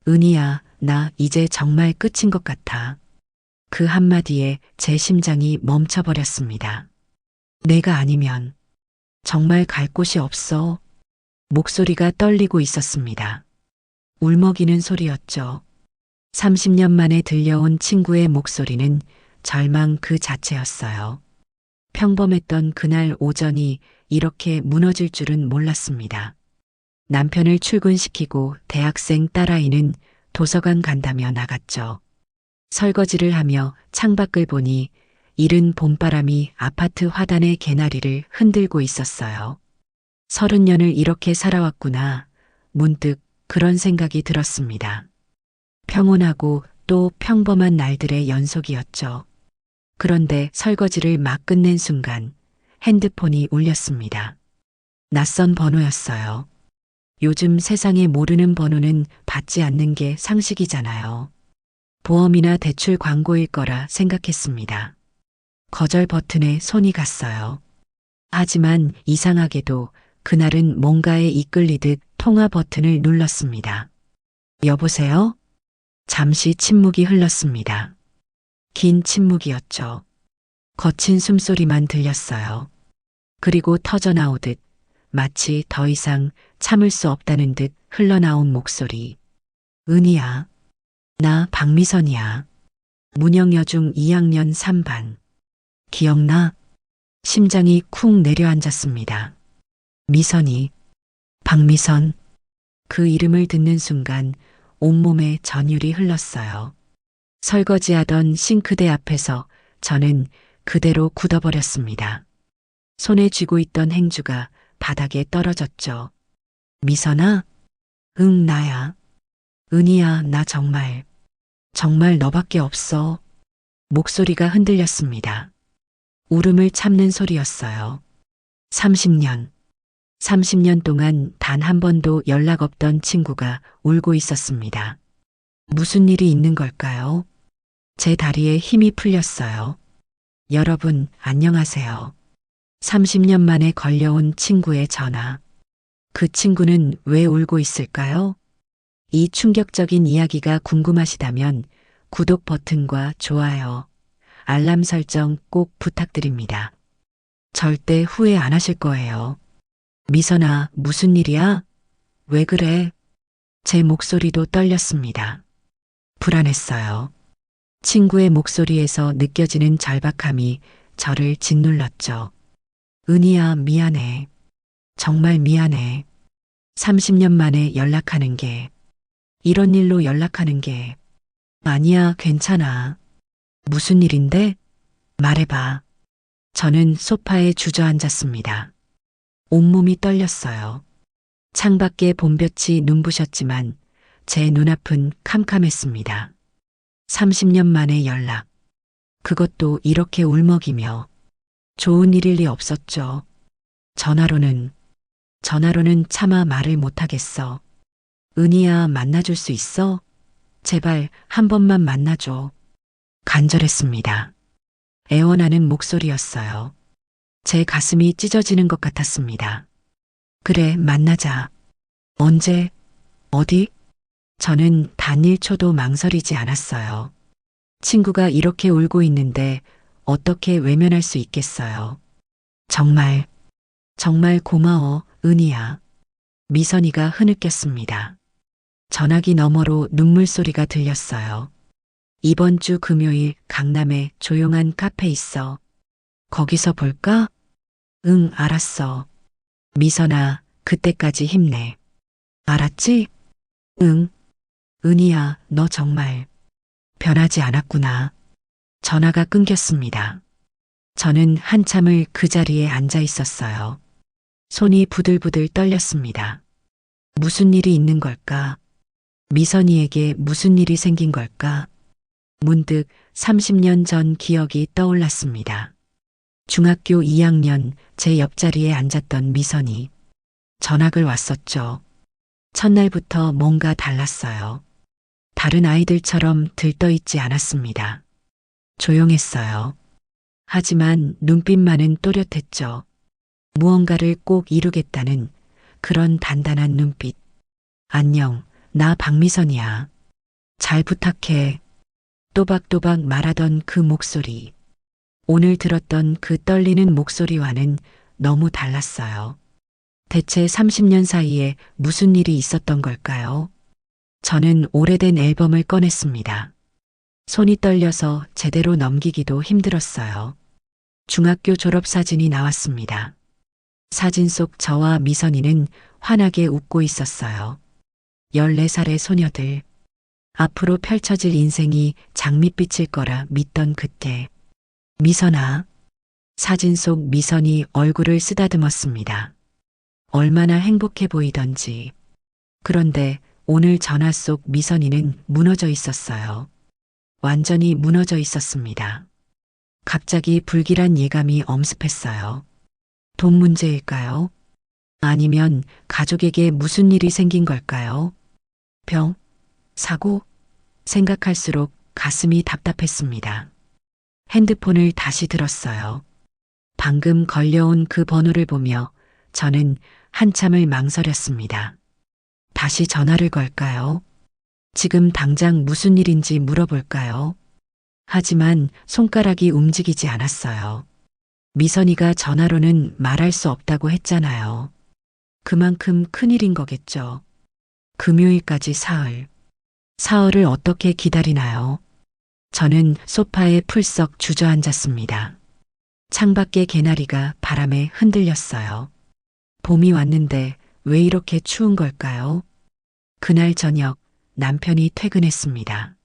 은희야, 나 이제 정말 끝인 것 같아. 그 한마디에 제 심장이 멈춰버렸습니다. 내가 아니면 정말 갈 곳이 없어. 목소리가 떨리고 있었습니다. 울먹이는 소리였죠. 30년 만에 들려온 친구의 목소리는 절망 그 자체였어요. 평범했던 그날 오전이 이렇게 무너질 줄은 몰랐습니다. 남편을 출근시키고 대학생 딸아이는 도서관 간다며 나갔죠. 설거지를 하며 창밖을 보니 이른 봄바람이 아파트 화단의 개나리를 흔들고 있었어요. 30년을 이렇게 살아왔구나. 문득 그런 생각이 들었습니다. 평온하고 또 평범한 날들의 연속이었죠. 그런데 설거지를 막 끝낸 순간 핸드폰이 울렸습니다. 낯선 번호였어요. 요즘 세상에 모르는 번호는 받지 않는 게 상식이잖아요. 보험이나 대출 광고일 거라 생각했습니다. 거절 버튼에 손이 갔어요. 하지만 이상하게도 그날은 뭔가에 이끌리듯 통화 버튼을 눌렀습니다. 여보세요? 잠시 침묵이 흘렀습니다. 긴 침묵이었죠. 거친 숨소리만 들렸어요. 그리고 터져나오듯 마치 더 이상 참을 수 없다는 듯 흘러나온 목소리. 은희야. 나 박미선이야. 문영여중 2학년 3반. 기억나? 심장이 쿵 내려앉았습니다. 미선이. 박미선. 그 이름을 듣는 순간 온몸에 전율이 흘렀어요. 설거지하던 싱크대 앞에서 저는 그대로 굳어버렸습니다. 손에 쥐고 있던 행주가 바닥에 떨어졌죠. 미선아? 응, 나야. 은희야, 나 정말 너밖에 없어. 목소리가 흔들렸습니다. 울음을 참는 소리였어요. 30년 동안 단 한 번도 연락 없던 친구가 울고 있었습니다. 무슨 일이 있는 걸까요? 제 다리에 힘이 풀렸어요. 여러분, 안녕하세요. 30년 만에 걸려온 친구의 전화. 그 친구는 왜 울고 있을까요? 이 충격적인 이야기가 궁금하시다면 구독 버튼과 좋아요, 알람 설정 꼭 부탁드립니다. 절대 후회 안 하실 거예요. 미선아, 무슨 일이야? 왜 그래? 제 목소리도 떨렸습니다. 불안했어요. 친구의 목소리에서 느껴지는 절박함이 저를 짓눌렀죠. 은희야, 미안해. 정말 미안해. 30년 만에 연락하는 게, 이런 일로 연락하는 게, 아니야, 괜찮아. 무슨 일인데? 말해봐. 저는 소파에 주저앉았습니다. 온몸이 떨렸어요. 창밖에 봄볕이 눈부셨지만 제 눈앞은 캄캄했습니다. 30년 만에 연락. 그것도 이렇게 울먹이며. 좋은 일일 리 없었죠. 전화로는 차마 말을 못하겠어. 은희야, 만나줄 수 있어? 제발 한 번만 만나줘. 간절했습니다. 애원하는 목소리였어요. 제 가슴이 찢어지는 것 같았습니다. 그래, 만나자. 언제? 어디? 저는 단 1초도 망설이지 않았어요. 친구가 이렇게 울고 있는데 어떻게 외면할 수 있겠어요. 정말 고마워, 은희야. 미선이가 흐느꼈습니다. 전화기 너머로 눈물 소리가 들렸어요. 이번 주 금요일 강남에 조용한 카페 있어. 거기서 볼까? 응, 알았어. 미선아, 그때까지 힘내. 알았지? 응. 은희야, 너 정말 변하지 않았구나. 전화가 끊겼습니다. 저는 한참을 그 자리에 앉아 있었어요. 손이 부들부들 떨렸습니다. 무슨 일이 있는 걸까? 미선이에게 무슨 일이 생긴 걸까? 문득 30년 전 기억이 떠올랐습니다. 중학교 2학년 제 옆자리에 앉았던 미선이. 전학을 왔었죠. 첫날부터 뭔가 달랐어요. 다른 아이들처럼 들떠있지 않았습니다. 조용했어요. 하지만 눈빛만은 또렷했죠. 무언가를 꼭 이루겠다는 그런 단단한 눈빛. 안녕, 나 박미선이야. 잘 부탁해. 또박또박 말하던 그 목소리. 오늘 들었던 그 떨리는 목소리와는 너무 달랐어요. 대체 30년 사이에 무슨 일이 있었던 걸까요? 저는 오래된 앨범을 꺼냈습니다. 손이 떨려서 제대로 넘기기도 힘들었어요. 중학교 졸업 사진이 나왔습니다. 사진 속 저와 미선이는 환하게 웃고 있었어요. 14살의 소녀들. 앞으로 펼쳐질 인생이 장밋빛일 거라 믿던 그때. 미선아. 사진 속 미선이 얼굴을 쓰다듬었습니다. 얼마나 행복해 보이던지. 그런데 오늘 전화 속 미선이는 무너져 있었어요. 완전히 무너져 있었습니다. 갑자기 불길한 예감이 엄습했어요. 돈 문제일까요? 아니면 가족에게 무슨 일이 생긴 걸까요? 병? 사고? 생각할수록 가슴이 답답했습니다. 핸드폰을 다시 들었어요. 방금 걸려온 그 번호를 보며 저는 한참을 망설였습니다. 다시 전화를 걸까요? 지금 당장 무슨 일인지 물어볼까요? 하지만 손가락이 움직이지 않았어요. 미선이가 전화로는 말할 수 없다고 했잖아요. 그만큼 큰일인 거겠죠. 금요일까지 사흘. 사흘을 어떻게 기다리나요? 저는 소파에 풀썩 주저앉았습니다. 창밖의 개나리가 바람에 흔들렸어요. 봄이 왔는데 왜 이렇게 추운 걸까요? 그날 저녁 남편이 퇴근했습니다.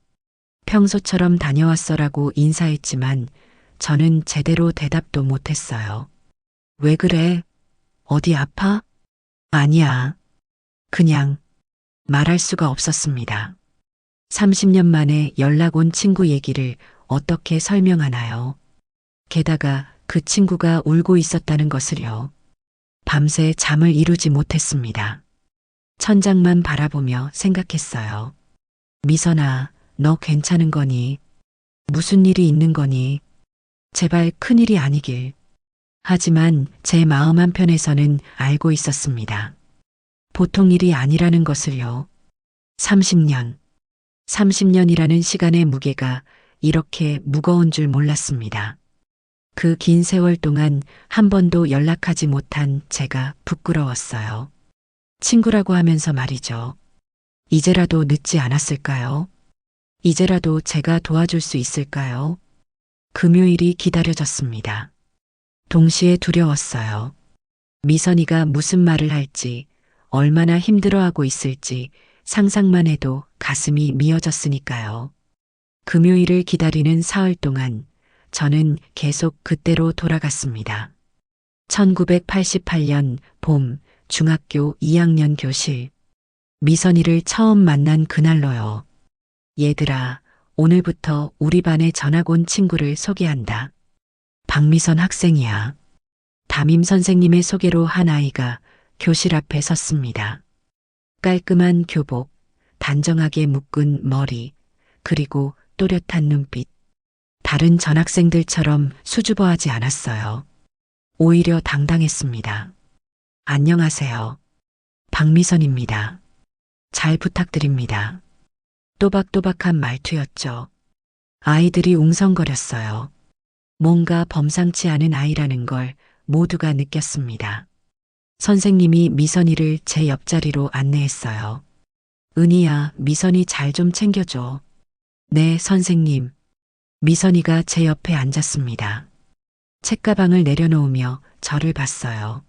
평소처럼 다녀왔어라고 인사했지만 저는 제대로 대답도 못했어요. 왜 그래? 어디 아파? 아니야. 그냥 말할 수가 없었습니다. 30년 만에 연락 온 친구 얘기를 어떻게 설명하나요? 게다가 그 친구가 울고 있었다는 것을요. 밤새 잠을 이루지 못했습니다. 천장만 바라보며 생각했어요. 미선아, 너 괜찮은 거니? 무슨 일이 있는 거니? 제발 큰일이 아니길. 하지만 제 마음 한편에서는 알고 있었습니다. 보통 일이 아니라는 것을요. 30년. 30년이라는 시간의 무게가 이렇게 무거운 줄 몰랐습니다. 그 긴 세월 동안 한 번도 연락하지 못한 제가 부끄러웠어요. 친구라고 하면서 말이죠. 이제라도 늦지 않았을까요? 이제라도 제가 도와줄 수 있을까요? 금요일이 기다려졌습니다. 동시에 두려웠어요. 미선이가 무슨 말을 할지, 얼마나 힘들어하고 있을지 상상만 해도 가슴이 미어졌으니까요. 금요일을 기다리는 사흘 동안 저는 계속 그때로 돌아갔습니다. 1988년 봄 중학교 2학년 교실. 미선이를 처음 만난 그날로요. 얘들아, 오늘부터 우리 반에 전학 온 친구를 소개한다. 박미선 학생이야. 담임 선생님의 소개로 한 아이가 교실 앞에 섰습니다. 깔끔한 교복, 단정하게 묶은 머리, 그리고 또렷한 눈빛. 다른 전학생들처럼 수줍어하지 않았어요. 오히려 당당했습니다. 안녕하세요. 박미선입니다. 잘 부탁드립니다. 또박또박한 말투였죠. 아이들이 웅성거렸어요. 뭔가 범상치 않은 아이라는 걸 모두가 느꼈습니다. 선생님이 미선이를 제 옆자리로 안내했어요. 은희야, 미선이 잘 좀 챙겨줘. 네, 선생님. 미선이가 제 옆에 앉았습니다. 책가방을 내려놓으며 저를 봤어요.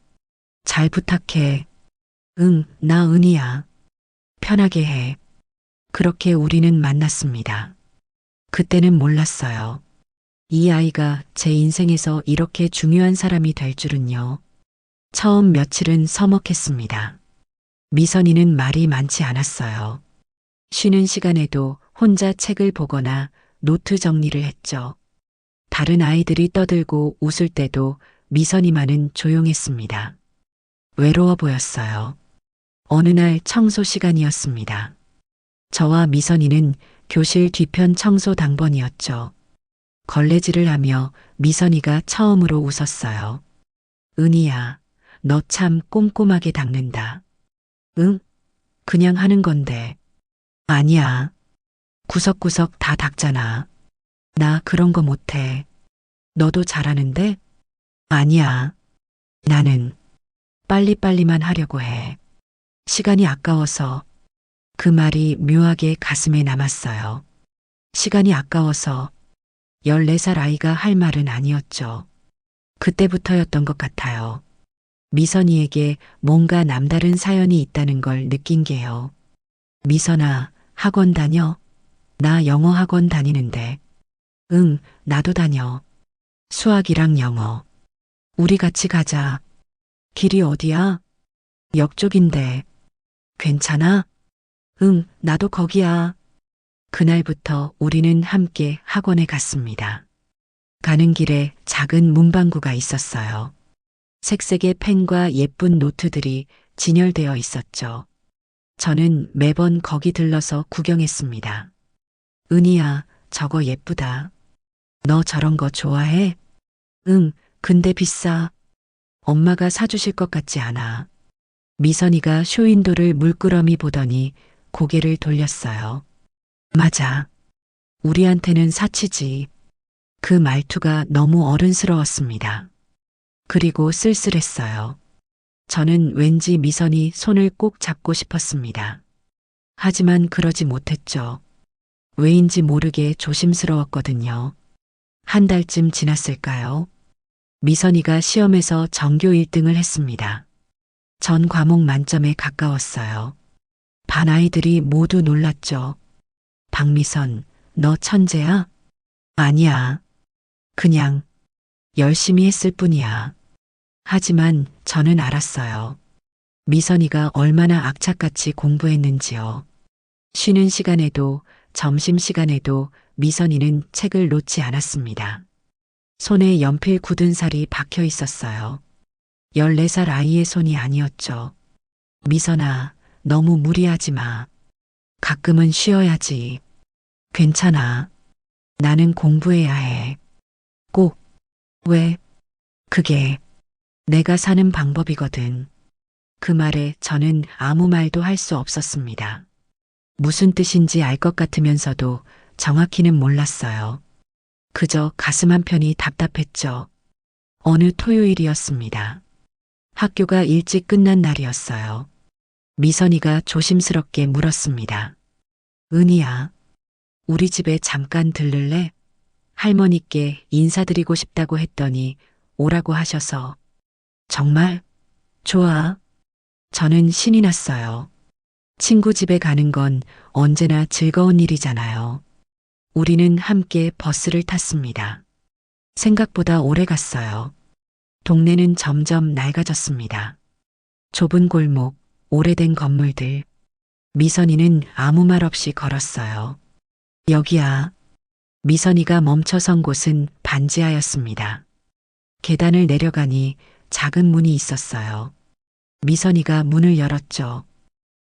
잘 부탁해. 응, 나 은희야. 편하게 해. 그렇게 우리는 만났습니다. 그때는 몰랐어요. 이 아이가 제 인생에서 이렇게 중요한 사람이 될 줄은요. 처음 며칠은 서먹했습니다. 미선이는 말이 많지 않았어요. 쉬는 시간에도 혼자 책을 보거나 노트 정리를 했죠. 다른 아이들이 떠들고 웃을 때도 미선이만은 조용했습니다. 외로워 보였어요. 어느 날 청소 시간이었습니다. 저와 미선이는 교실 뒤편 청소 당번이었죠. 걸레질을 하며 미선이가 처음으로 웃었어요. 은희야, 너 참 꼼꼼하게 닦는다. 응? 그냥 하는 건데. 아니야. 구석구석 다 닦잖아. 나 그런 거 못해. 너도 잘하는데? 아니야. 나는 빨리빨리만 하려고 해. 시간이 아까워서. 그 말이 묘하게 가슴에 남았어요. 시간이 아까워서 14살 아이가 할 말은 아니었죠. 그때부터였던 것 같아요. 미선이에게 뭔가 남다른 사연이 있다는 걸 느낀 게요. 미선아, 학원 다녀? 나 영어 학원 다니는데. 응, 나도 다녀. 수학이랑 영어. 우리 같이 가자. 길이 어디야? 역 쪽인데. 괜찮아? 응, 나도 거기야. 그날부터 우리는 함께 학원에 갔습니다. 가는 길에 작은 문방구가 있었어요. 색색의 펜과 예쁜 노트들이 진열되어 있었죠. 저는 매번 거기 들러서 구경했습니다. 은희야, 저거 예쁘다. 너 저런 거 좋아해? 응, 근데 비싸. 엄마가 사주실 것 같지 않아. 미선이가 쇼윈도를 물끄러미 보더니 고개를 돌렸어요. 맞아. 우리한테는 사치지. 그 말투가 너무 어른스러웠습니다. 그리고 쓸쓸했어요. 저는 왠지 미선이 손을 꼭 잡고 싶었습니다. 하지만 그러지 못했죠. 왜인지 모르게 조심스러웠거든요. 한 달쯤 지났을까요? 미선이가 시험에서 전교 1등을 했습니다. 전 과목 만점에 가까웠어요. 반 아이들이 모두 놀랐죠. 박미선, 너 천재야? 아니야. 그냥 열심히 했을 뿐이야. 하지만 저는 알았어요. 미선이가 얼마나 악착같이 공부했는지요. 쉬는 시간에도 점심시간에도 미선이는 책을 놓지 않았습니다. 손에 연필 굳은 살이 박혀 있었어요. 14살 아이의 손이 아니었죠. 미선아, 너무 무리하지 마. 가끔은 쉬어야지. 괜찮아. 나는 공부해야 해. 꼭. 왜? 그게 내가 사는 방법이거든. 그 말에 저는 아무 말도 할 수 없었습니다. 무슨 뜻인지 알 것 같으면서도 정확히는 몰랐어요. 그저 가슴 한편이 답답했죠. 어느 토요일이었습니다. 학교가 일찍 끝난 날이었어요. 미선이가 조심스럽게 물었습니다. 은희야, 우리 집에 잠깐 들를래? 할머니께 인사드리고 싶다고 했더니 오라고 하셔서. 정말? 좋아. 저는 신이 났어요. 친구 집에 가는 건 언제나 즐거운 일이잖아요. 우리는 함께 버스를 탔습니다. 생각보다 오래 갔어요. 동네는 점점 낡아졌습니다. 좁은 골목, 오래된 건물들. 미선이는 아무 말 없이 걸었어요. 여기야. 미선이가 멈춰선 곳은 반지하였습니다. 계단을 내려가니 작은 문이 있었어요. 미선이가 문을 열었죠.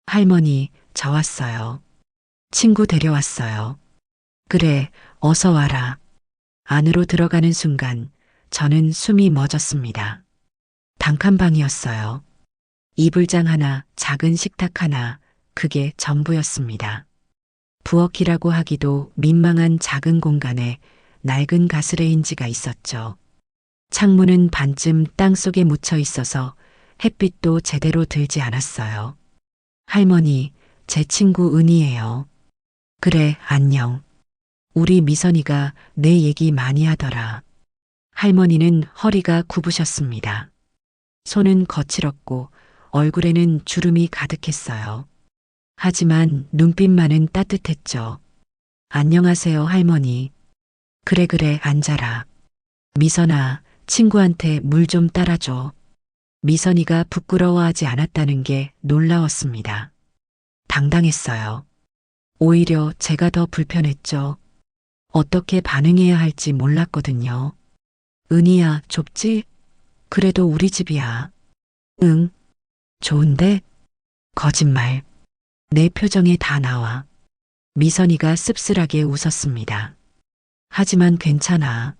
할머니, 저 왔어요. 친구 데려왔어요. 그래, 어서 와라. 안으로 들어가는 순간 저는 숨이 멎었습니다. 단칸방이었어요. 이불장 하나, 작은 식탁 하나, 그게 전부였습니다. 부엌이라고 하기도 민망한 작은 공간에 낡은 가스레인지가 있었죠. 창문은 반쯤 땅속에 묻혀 있어서 햇빛도 제대로 들지 않았어요. 할머니, 제 친구 은희예요. 그래, 안녕. 우리 미선이가 내 얘기 많이 하더라. 할머니는 허리가 굽으셨습니다. 손은 거칠었고 얼굴에는 주름이 가득했어요. 하지만 눈빛만은 따뜻했죠. 안녕하세요, 할머니. 그래, 앉아라. 미선아, 친구한테 물 좀 따라줘. 미선이가 부끄러워하지 않았다는 게 놀라웠습니다. 당당했어요. 오히려 제가 더 불편했죠. 어떻게 반응해야 할지 몰랐거든요. 은희야, 좁지? 그래도 우리 집이야. 응. 좋은데? 거짓말. 내 표정에 다 나와. 미선이가 씁쓸하게 웃었습니다. 하지만 괜찮아.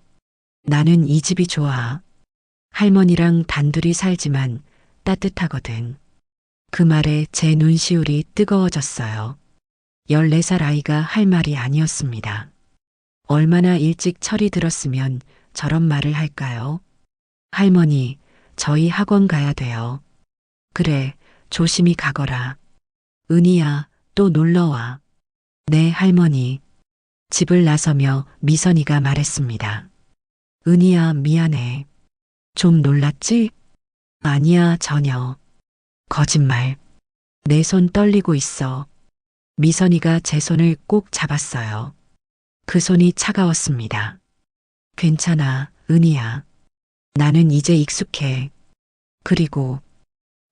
나는 이 집이 좋아. 할머니랑 단둘이 살지만 따뜻하거든. 그 말에 제 눈시울이 뜨거워졌어요. 14살 아이가 할 말이 아니었습니다. 얼마나 일찍 철이 들었으면 저런 말을 할까요? 할머니, 저희 학원 가야 돼요. 그래, 조심히 가거라. 은희야, 또 놀러와. 네, 할머니. 집을 나서며 미선이가 말했습니다. 은희야, 미안해. 좀 놀랐지? 아니야, 전혀. 거짓말. 내 손 떨리고 있어. 미선이가 제 손을 꼭 잡았어요. 그 손이 차가웠습니다. 괜찮아, 은희야. 나는 이제 익숙해. 그리고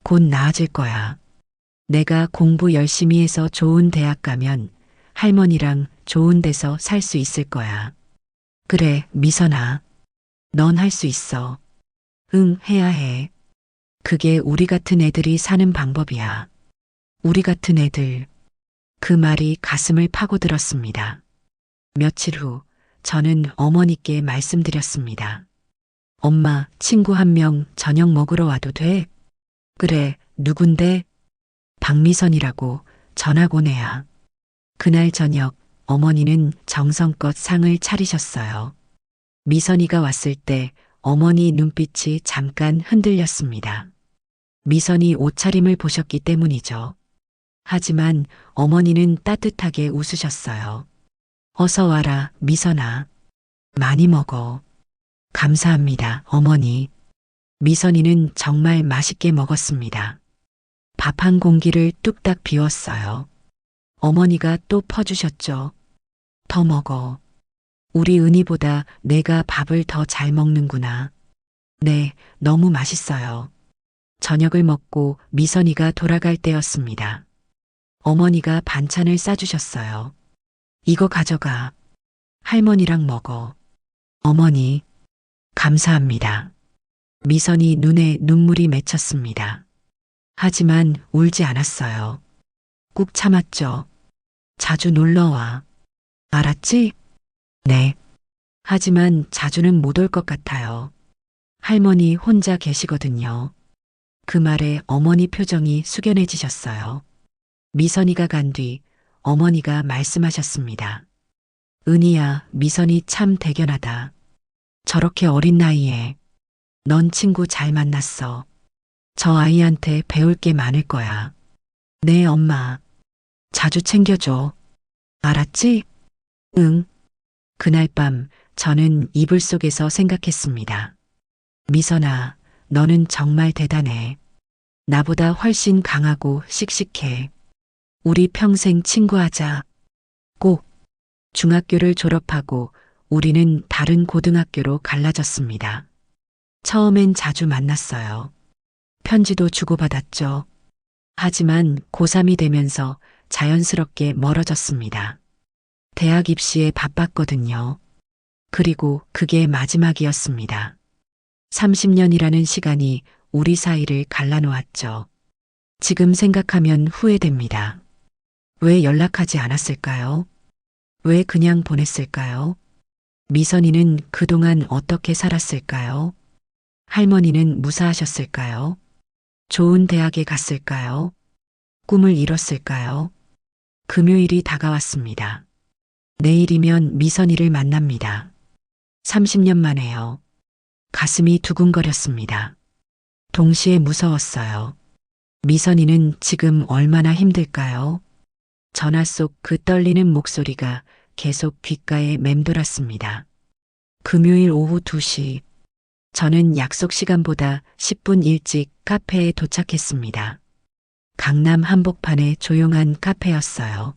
곧 나아질 거야. 내가 공부 열심히 해서 좋은 대학 가면 할머니랑 좋은 데서 살 수 있을 거야. 그래, 미선아. 넌 할 수 있어. 응, 해야 해. 그게 우리 같은 애들이 사는 방법이야. 우리 같은 애들. 그 말이 가슴을 파고들었습니다. 며칠 후 저는 어머니께 말씀드렸습니다. 엄마, 친구 한 명 저녁 먹으러 와도 돼? 그래, 누군데? 박미선이라고 전학 온 애야. 그날 저녁 어머니는 정성껏 상을 차리셨어요. 미선이가 왔을 때 어머니 눈빛이 잠깐 흔들렸습니다. 미선이 옷차림을 보셨기 때문이죠. 하지만 어머니는 따뜻하게 웃으셨어요. 어서 와라, 미선아. 많이 먹어. 감사합니다, 어머니. 미선이는 정말 맛있게 먹었습니다. 밥 한 공기를 뚝딱 비웠어요. 어머니가 또 퍼주셨죠. 더 먹어. 우리 은희보다 내가 밥을 더 잘 먹는구나. 네, 너무 맛있어요. 저녁을 먹고 미선이가 돌아갈 때였습니다. 어머니가 반찬을 싸주셨어요. 이거 가져가. 할머니랑 먹어. 어머니, 감사합니다. 미선이 눈에 눈물이 맺혔습니다. 하지만 울지 않았어요. 꾹 참았죠. 자주 놀러와. 알았지? 네. 하지만 자주는 못 올 것 같아요. 할머니 혼자 계시거든요. 그 말에 어머니 표정이 숙연해지셨어요. 미선이가 간 뒤 어머니가 말씀하셨습니다. 은희야, 미선이 참 대견하다. 저렇게 어린 나이에 넌 친구 잘 만났어. 저 아이한테 배울 게 많을 거야. 네, 엄마. 자주 챙겨줘. 알았지? 응. 그날 밤 저는 이불 속에서 생각했습니다. 미선아, 너는 정말 대단해. 나보다 훨씬 강하고 씩씩해. 우리 평생 친구하자. 꼭. 중학교를 졸업하고 우리는 다른 고등학교로 갈라졌습니다. 처음엔 자주 만났어요. 편지도 주고받았죠. 하지만 고3이 되면서 자연스럽게 멀어졌습니다. 대학 입시에 바빴거든요. 그리고 그게 마지막이었습니다. 30년이라는 시간이 우리 사이를 갈라놓았죠. 지금 생각하면 후회됩니다. 왜 연락하지 않았을까요? 왜 그냥 보냈을까요? 미선이는 그동안 어떻게 살았을까요? 할머니는 무사하셨을까요? 좋은 대학에 갔을까요? 꿈을 이뤘을까요? 금요일이 다가왔습니다. 내일이면 미선이를 만납니다. 30년 만에요. 가슴이 두근거렸습니다. 동시에 무서웠어요. 미선이는 지금 얼마나 힘들까요? 전화 속 그 떨리는 목소리가 계속 귓가에 맴돌았습니다. 금요일 오후 2시. 저는 약속 시간보다 10분 일찍 카페에 도착했습니다. 강남 한복판의 조용한 카페였어요.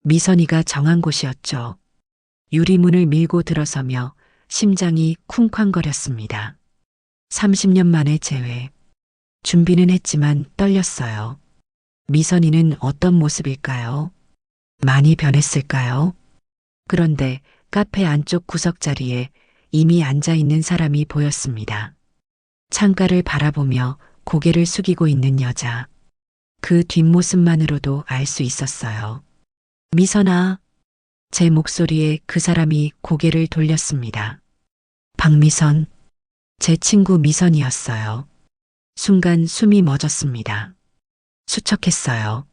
미선이가 정한 곳이었죠. 유리문을 밀고 들어서며 심장이 쿵쾅거렸습니다. 30년 만에 재회. 준비는 했지만 떨렸어요. 미선이는 어떤 모습일까요? 많이 변했을까요? 그런데 카페 안쪽 구석 자리에 이미 앉아 있는 사람이 보였습니다. 창가를 바라보며 고개를 숙이고 있는 여자. 그 뒷모습만으로도 알 수 있었어요. 미선아. 제 목소리에 그 사람이 고개를 돌렸습니다. 박미선. 제 친구 미선이었어요. 순간 숨이 멎었습니다. 수척했어요.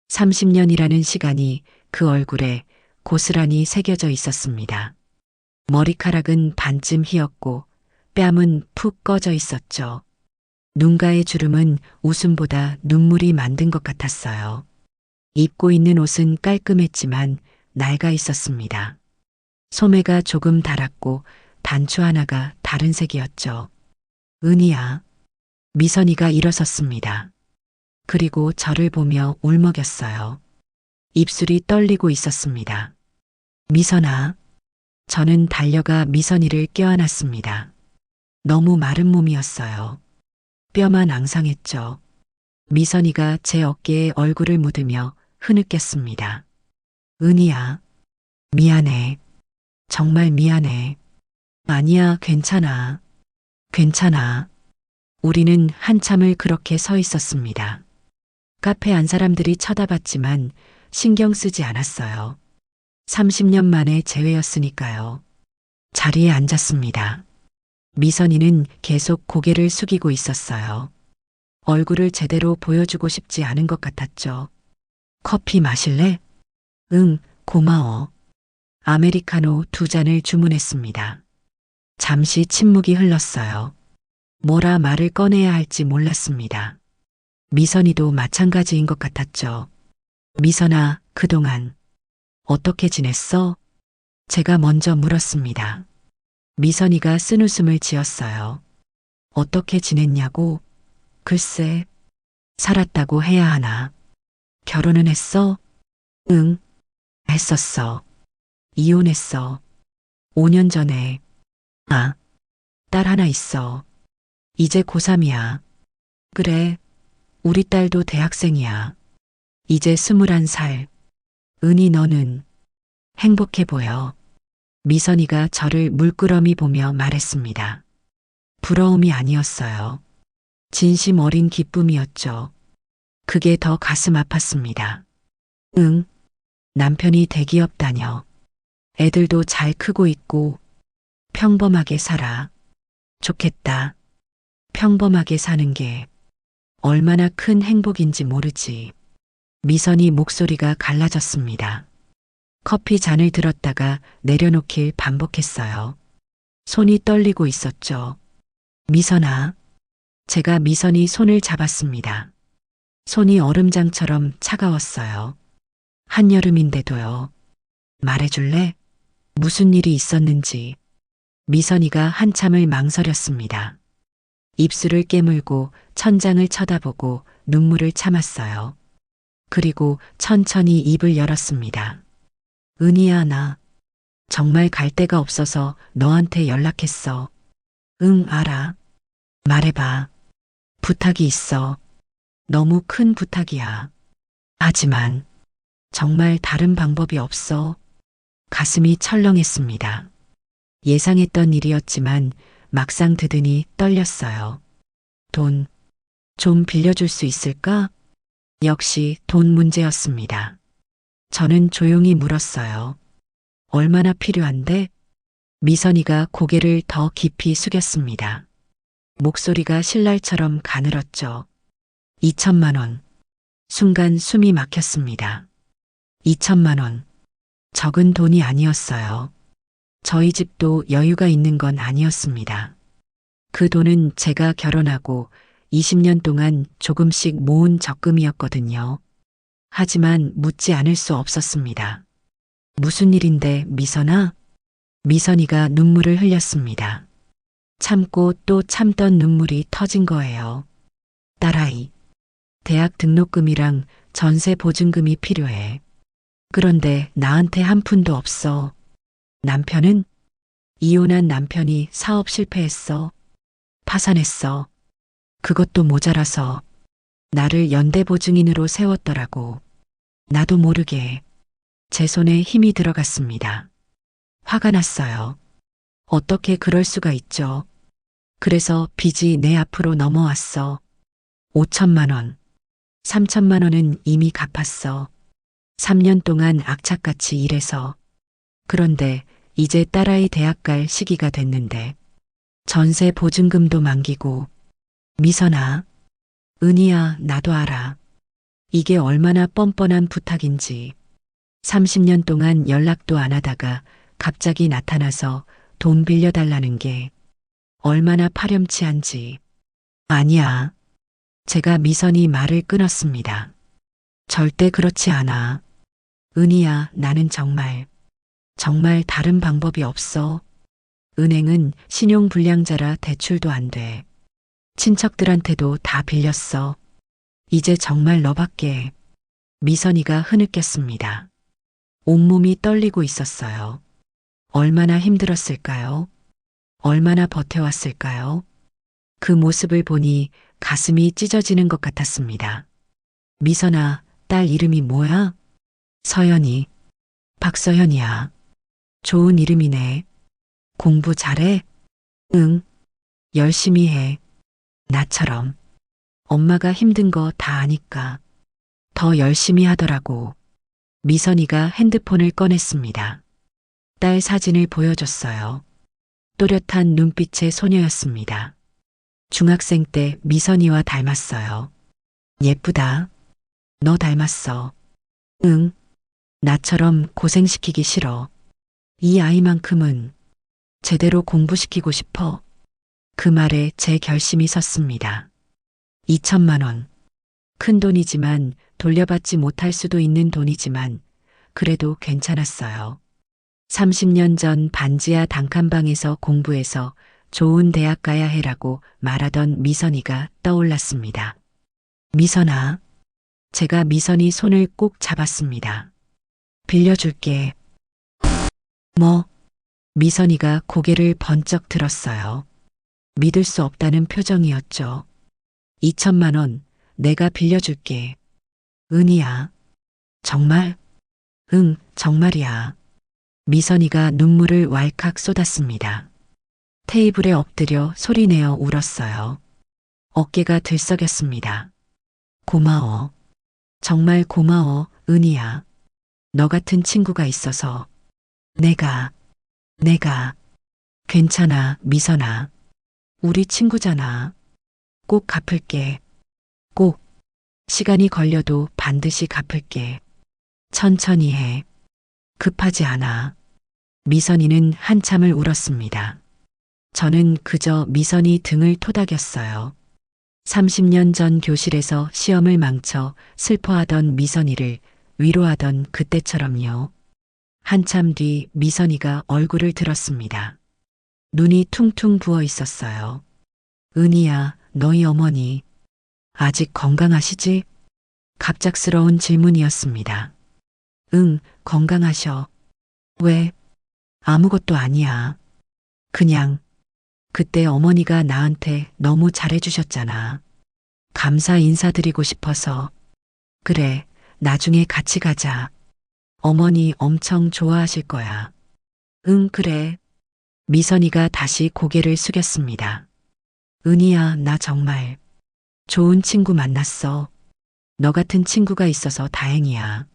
30년이라는 시간이 그 얼굴에 고스란히 새겨져 있었습니다. 머리카락은 반쯤 휘었고 뺨은 푹 꺼져 있었죠. 눈가의 주름은 웃음보다 눈물이 만든 것 같았어요. 입고 있는 옷은 깔끔했지만 낡아 있었습니다. 소매가 조금 닳았고 단추 하나가 다른 색이었죠. 은희야. 미선이가 일어섰습니다. 그리고 저를 보며 울먹였어요. 입술이 떨리고 있었습니다. 미선아. 저는 달려가 미선이를 껴안았습니다. 너무 마른 몸이었어요. 뼈만 앙상했죠. 미선이가 제 어깨에 얼굴을 묻으며 흐느꼈습니다. 은희야. 미안해. 정말 미안해. 아니야, 괜찮아. 괜찮아. 우리는 한참을 그렇게 서 있었습니다. 카페 안 사람들이 쳐다봤지만 신경 쓰지 않았어요. 30년 만에 재회였으니까요. 자리에 앉았습니다. 미선이는 계속 고개를 숙이고 있었어요. 얼굴을 제대로 보여주고 싶지 않은 것 같았죠. 커피 마실래? 응, 고마워. 아메리카노 2잔을 주문했습니다. 잠시 침묵이 흘렀어요. 뭐라 말을 꺼내야 할지 몰랐습니다. 미선이도 마찬가지인 것 같았죠. 미선아, 그동안 어떻게 지냈어? 제가 먼저 물었습니다. 미선이가 쓴웃음을 지었어요. 어떻게 지냈냐고? 글쎄, 살았다고 해야 하나. 결혼은 했어? 응, 했었어. 이혼했어. 5년 전에. 아, 딸 하나 있어. 이제 고3이야. 그래, 우리 딸도 대학생이야. 이제 21살. 은희 너는 행복해 보여. 미선이가 저를 물끄러미 보며 말했습니다. 부러움이 아니었어요. 진심 어린 기쁨이었죠. 그게 더 가슴 아팠습니다. 응, 남편이 대기업 다녀. 애들도 잘 크고 있고 평범하게 살아. 좋겠다. 평범하게 사는 게 얼마나 큰 행복인지 모르지. 미선이 목소리가 갈라졌습니다. 커피 잔을 들었다가 내려놓길 반복했어요. 손이 떨리고 있었죠. 미선아. 제가 미선이 손을 잡았습니다. 손이 얼음장처럼 차가웠어요. 한여름인데도요. 말해줄래? 무슨 일이 있었는지. 미선이가 한참을 망설였습니다. 입술을 깨물고 천장을 쳐다보고 눈물을 참았어요. 그리고 천천히 입을 열었습니다. 은희야, 나 정말 갈 데가 없어서 너한테 연락했어. 응, 알아. 말해봐. 부탁이 있어. 너무 큰 부탁이야. 하지만 정말 다른 방법이 없어. 가슴이 철렁했습니다. 예상했던 일이었지만 막상 듣으니 떨렸어요. 돈 좀 빌려줄 수 있을까? 역시 돈 문제였습니다. 저는 조용히 물었어요. 얼마나 필요한데? 미선이가 고개를 더 깊이 숙였습니다. 목소리가 신랄처럼 가늘었죠. 2천만 원. 순간 숨이 막혔습니다. 2천만 원. 적은 돈이 아니었어요. 저희 집도 여유가 있는 건 아니었습니다. 그 돈은 제가 결혼하고 20년 동안 조금씩 모은 적금이었거든요. 하지만 묻지 않을 수 없었습니다. 무슨 일인데, 미선아? 미선이가 눈물을 흘렸습니다. 참고 또 참던 눈물이 터진 거예요. 딸아이. 대학 등록금이랑 전세 보증금이 필요해. 그런데 나한테 한 푼도 없어. 남편은? 이혼한 남편이 사업 실패했어. 파산했어. 그것도 모자라서 나를 연대보증인으로 세웠더라고. 나도 모르게 제 손에 힘이 들어갔습니다. 화가 났어요. 어떻게 그럴 수가 있죠? 그래서 빚이 내 앞으로 넘어왔어. 5천만 원. 3천만 원은 이미 갚았어. 3년 동안 악착같이 일해서. 그런데 이제 딸아이 대학 갈 시기가 됐는데 전세 보증금도 만기고. 미선아. 은희야, 나도 알아. 이게 얼마나 뻔뻔한 부탁인지. 30년 동안 연락도 안 하다가 갑자기 나타나서 돈 빌려달라는 게 얼마나 파렴치한지. 아니야. 제가 미선이 말을 끊었습니다. 절대 그렇지 않아. 은희야, 나는 정말 다른 방법이 없어. 은행은 신용불량자라 대출도 안 돼. 친척들한테도 다 빌렸어. 이제 정말 너밖에. 미선이가 흐느꼈습니다. 온몸이 떨리고 있었어요. 얼마나 힘들었을까요? 얼마나 버텨왔을까요? 그 모습을 보니 가슴이 찢어지는 것 같았습니다. 미선아, 딸 이름이 뭐야? 서연이. 박서연이야. 좋은 이름이네. 공부 잘해? 응. 열심히 해. 나처럼. 엄마가 힘든 거 다 아니까. 더 열심히 하더라고. 미선이가 핸드폰을 꺼냈습니다. 딸 사진을 보여줬어요. 또렷한 눈빛의 소녀였습니다. 중학생 때 미선이와 닮았어요. 예쁘다. 너 닮았어. 응. 나처럼 고생시키기 싫어. 이 아이만큼은 제대로 공부시키고 싶어. 그 말에 제 결심이 섰습니다. 2천만 원. 큰 돈이지만 돌려받지 못할 수도 있는 돈이지만 그래도 괜찮았어요. 30년 전 반지하 단칸방에서 공부해서 좋은 대학 가야 해라고 말하던 미선이가 떠올랐습니다. 미선아. 제가 미선이 손을 꼭 잡았습니다. 빌려줄게. 뭐? 미선이가 고개를 번쩍 들었어요. 믿을 수 없다는 표정이었죠. 2천만 원 내가 빌려줄게. 은희야. 정말? 응, 정말이야. 미선이가 눈물을 왈칵 쏟았습니다. 테이블에 엎드려 소리내어 울었어요. 어깨가 들썩였습니다. 고마워. 정말 고마워, 은희야. 너 같은 친구가 있어서. 내가. 괜찮아, 미선아. 우리 친구잖아. 꼭 갚을게. 꼭. 시간이 걸려도 반드시 갚을게. 천천히 해. 급하지 않아. 미선이는 한참을 울었습니다. 저는 그저 미선이 등을 토닥였어요. 30년 전 교실에서 시험을 망쳐 슬퍼하던 미선이를 위로하던 그때처럼요. 한참 뒤 미선이가 얼굴을 들었습니다. 눈이 퉁퉁 부어 있었어요. 은희야, 너희 어머니 아직 건강하시지? 갑작스러운 질문이었습니다. 응, 건강하셔. 왜? 아무것도 아니야. 그냥 그때 어머니가 나한테 너무 잘해주셨잖아. 감사 인사드리고 싶어서. 그래, 나중에 같이 가자. 어머니 엄청 좋아하실 거야. 응, 그래. 미선이가 다시 고개를 숙였습니다. 은희야, 나 정말 좋은 친구 만났어. 너 같은 친구가 있어서 다행이야.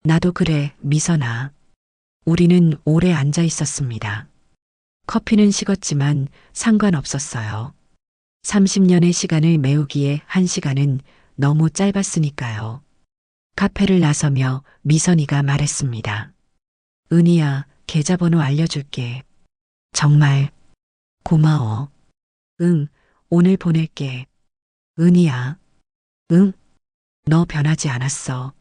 나도 그래, 미선아. 우리는 오래 앉아 있었습니다. 커피는 식었지만 상관없었어요. 30년의 시간을 메우기에 1시간은 너무 짧았으니까요. 카페를 나서며 미선이가 말했습니다. 은희야, 계좌번호 알려줄게. 정말 고마워. 응, 오늘 보낼게. 은희야. 응? 너 변하지 않았어.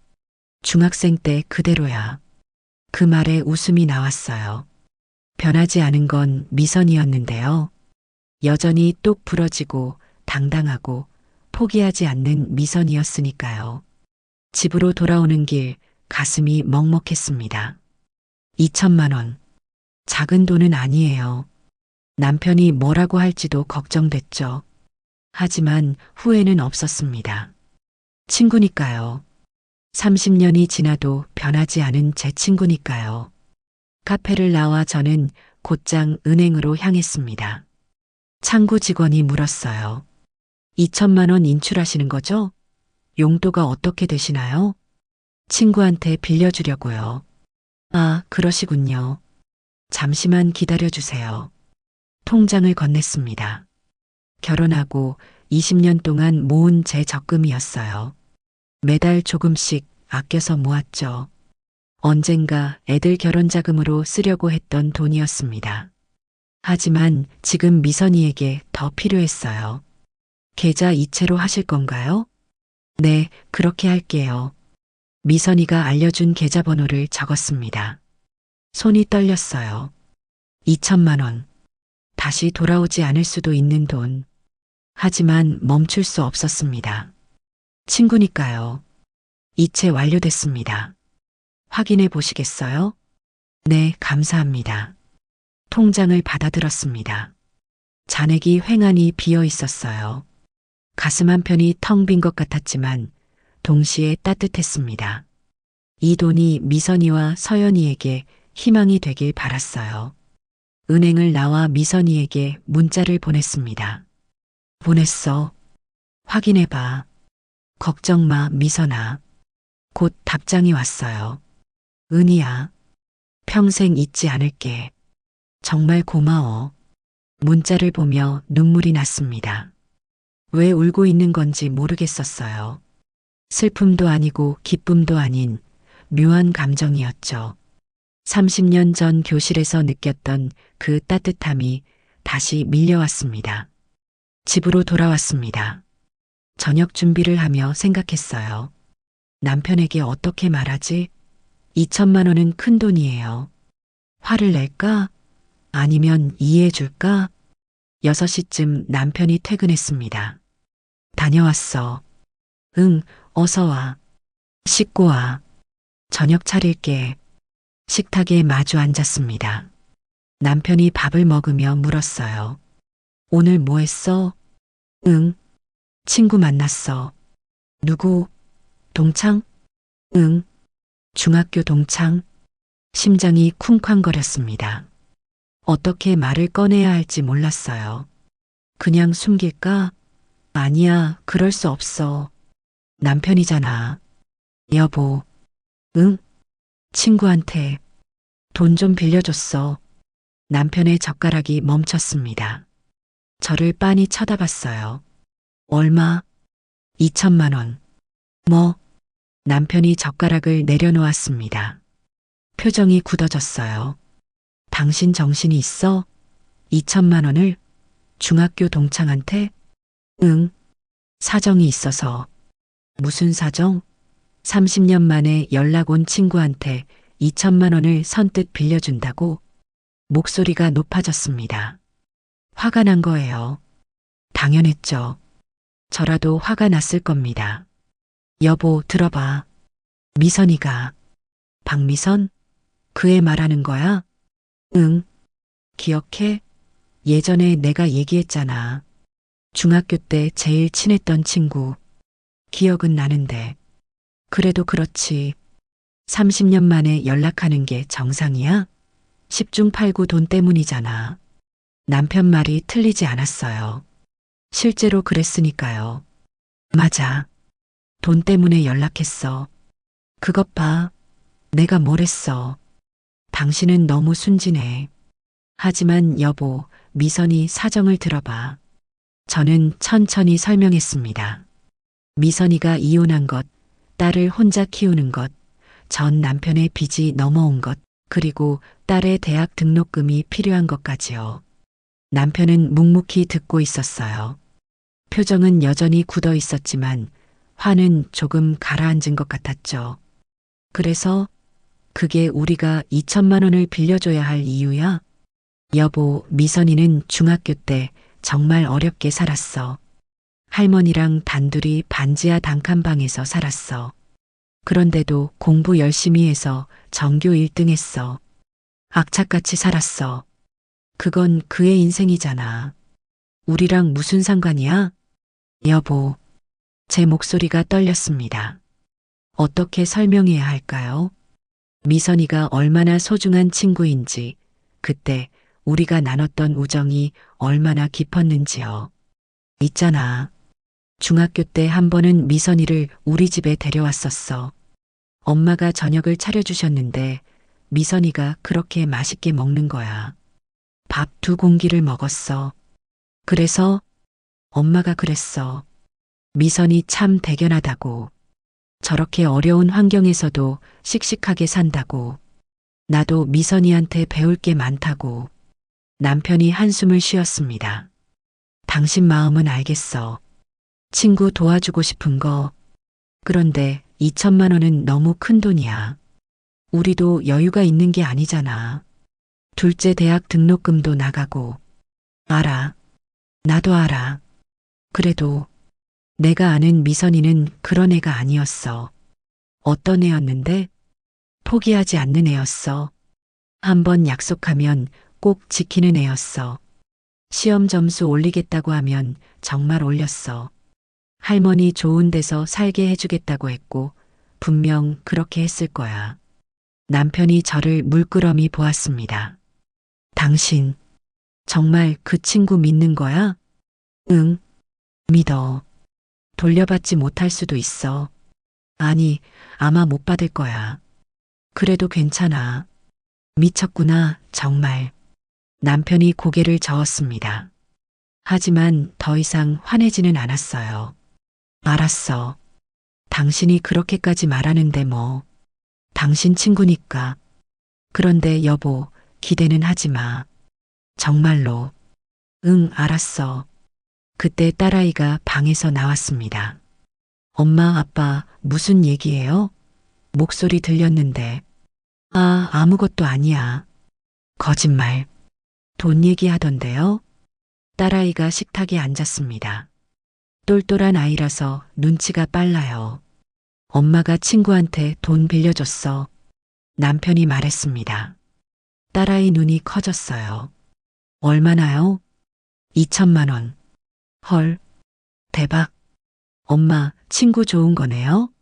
중학생 때 그대로야. 그 말에 웃음이 나왔어요. 변하지 않은 건 미선이었는데요. 여전히 똑 부러지고 당당하고 포기하지 않는 미선이었으니까요. 집으로 돌아오는 길 가슴이 먹먹했습니다. 2천만 원. 작은 돈은 아니에요. 남편이 뭐라고 할지도 걱정됐죠. 하지만 후회는 없었습니다. 친구니까요. 30년이 지나도 변하지 않은 제 친구니까요. 카페를 나와 저는 곧장 은행으로 향했습니다. 창구 직원이 물었어요. 2천만 원 인출하시는 거죠? 용도가 어떻게 되시나요? 친구한테 빌려주려고요. 아, 그러시군요. 잠시만 기다려주세요. 통장을 건넸습니다. 결혼하고 20년 동안 모은 제 적금이었어요. 매달 조금씩 아껴서 모았죠. 언젠가 애들 결혼 자금으로 쓰려고 했던 돈이었습니다. 하지만 지금 미선이에게 더 필요했어요. 계좌 이체로 하실 건가요? 네, 그렇게 할게요. 미선이가 알려준 계좌번호를 적었습니다. 손이 떨렸어요. 2천만 원. 다시 돌아오지 않을 수도 있는 돈. 하지만 멈출 수 없었습니다. 친구니까요. 이체 완료됐습니다. 확인해 보시겠어요? 네, 감사합니다. 통장을 받아들었습니다. 잔액이 횡하니 비어 있었어요. 가슴 한편이 텅 빈 것 같았지만 동시에 따뜻했습니다. 이 돈이 미선이와 서연이에게 희망이 되길 바랐어요. 은행을 나와 미선이에게 문자를 보냈습니다. 보냈어. 확인해봐. 걱정 마, 미선아. 곧 답장이 왔어요. 은희야. 평생 잊지 않을게. 정말 고마워. 문자를 보며 눈물이 났습니다. 왜 울고 있는 건지 모르겠었어요. 슬픔도 아니고 기쁨도 아닌 묘한 감정이었죠. 30년 전 교실에서 느꼈던 그 따뜻함이 다시 밀려왔습니다. 집으로 돌아왔습니다. 저녁 준비를 하며 생각했어요. 남편에게 어떻게 말하지? 2천만 원은 큰 돈이에요. 화를 낼까? 아니면 이해해 줄까? 6시쯤 남편이 퇴근했습니다. 다녀왔어. 응, 어서 와. 씻고 와. 저녁 차릴게. 식탁에 마주 앉았습니다. 남편이 밥을 먹으며 물었어요. 오늘 뭐 했어? 응. 친구 만났어. 누구? 동창? 응. 중학교 동창? 심장이 쿵쾅거렸습니다. 어떻게 말을 꺼내야 할지 몰랐어요. 그냥 숨길까? 아니야, 그럴 수 없어. 남편이잖아. 여보. 응? 친구한테 돈 좀 빌려줬어. 남편의 젓가락이 멈췄습니다. 저를 빤히 쳐다봤어요. 얼마? 2천만 원. 뭐? 남편이 젓가락을 내려놓았습니다. 표정이 굳어졌어요. 당신 정신이 있어? 2천만 원을 중학교 동창한테? 응. 사정이 있어서. 무슨 사정? 30년 만에 연락 온 친구한테 2천만 원을 선뜻 빌려준다고? 목소리가 높아졌습니다. 화가 난 거예요. 당연했죠. 저라도 화가 났을 겁니다. 여보, 들어봐. 미선이가. 박미선? 그 애 말하는 거야? 응. 기억해? 예전에 내가 얘기했잖아. 중학교 때 제일 친했던 친구. 기억은 나는데. 그래도 그렇지. 30년 만에 연락하는 게 정상이야? 10중 8구 돈 때문이잖아. 남편 말이 틀리지 않았어요. 실제로 그랬으니까요. 맞아. 돈 때문에 연락했어. 그것 봐. 내가 뭘 했어. 당신은 너무 순진해. 하지만 여보, 미선이 사정을 들어봐. 저는 천천히 설명했습니다. 미선이가 이혼한 것, 딸을 혼자 키우는 것, 전 남편의 빚이 넘어온 것, 그리고 딸의 대학 등록금이 필요한 것까지요. 남편은 묵묵히 듣고 있었어요. 표정은 여전히 굳어 있었지만 화는 조금 가라앉은 것 같았죠. 그래서 그게 우리가 2천만 원을 빌려줘야 할 이유야? 여보, 미선이는 중학교 때 정말 어렵게 살았어. 할머니랑 단둘이 반지하 단칸방에서 살았어. 그런데도 공부 열심히 해서 전교 1등 했어. 악착같이 살았어. 그건 그의 인생이잖아. 우리랑 무슨 상관이야? 여보, 제 목소리가 떨렸습니다. 어떻게 설명해야 할까요? 미선이가 얼마나 소중한 친구인지, 그때 우리가 나눴던 우정이 얼마나 깊었는지요. 있잖아. 중학교 때 한 번은 미선이를 우리 집에 데려왔었어. 엄마가 저녁을 차려주셨는데 미선이가 그렇게 맛있게 먹는 거야. 밥 2공기를 먹었어. 그래서 엄마가 그랬어. 미선이 참 대견하다고. 저렇게 어려운 환경에서도 씩씩하게 산다고. 나도 미선이한테 배울 게 많다고. 남편이 한숨을 쉬었습니다. 당신 마음은 알겠어. 친구 도와주고 싶은 거. 그런데 2천만 원은 너무 큰 돈이야. 우리도 여유가 있는 게 아니잖아. 둘째 대학 등록금도 나가고. 알아. 나도 알아. 그래도 내가 아는 미선이는 그런 애가 아니었어. 어떤 애였는데? 포기하지 않는 애였어. 한번 약속하면 꼭 지키는 애였어. 시험 점수 올리겠다고 하면 정말 올렸어. 할머니 좋은 데서 살게 해주겠다고 했고, 분명 그렇게 했을 거야. 남편이 저를 물끄러미 보았습니다. 당신, 정말 그 친구 믿는 거야? 응, 믿어. 돌려받지 못할 수도 있어. 아니, 아마 못 받을 거야. 그래도 괜찮아. 미쳤구나, 정말. 남편이 고개를 저었습니다. 하지만 더 이상 화내지는 않았어요. 알았어. 당신이 그렇게까지 말하는데 뭐. 당신 친구니까. 그런데 여보, 기대는 하지 마. 정말로. 응, 알았어. 그때 딸아이가 방에서 나왔습니다. 엄마, 아빠, 무슨 얘기예요? 목소리 들렸는데. 아, 아무것도 아니야. 거짓말. 돈 얘기하던데요? 딸아이가 식탁에 앉았습니다. 똘똘한 아이라서 눈치가 빨라요. 엄마가 친구한테 돈 빌려줬어. 남편이 말했습니다. 딸아이 눈이 커졌어요. 얼마나요? 2천만 원. 헐, 대박. 엄마, 친구 좋은 거네요?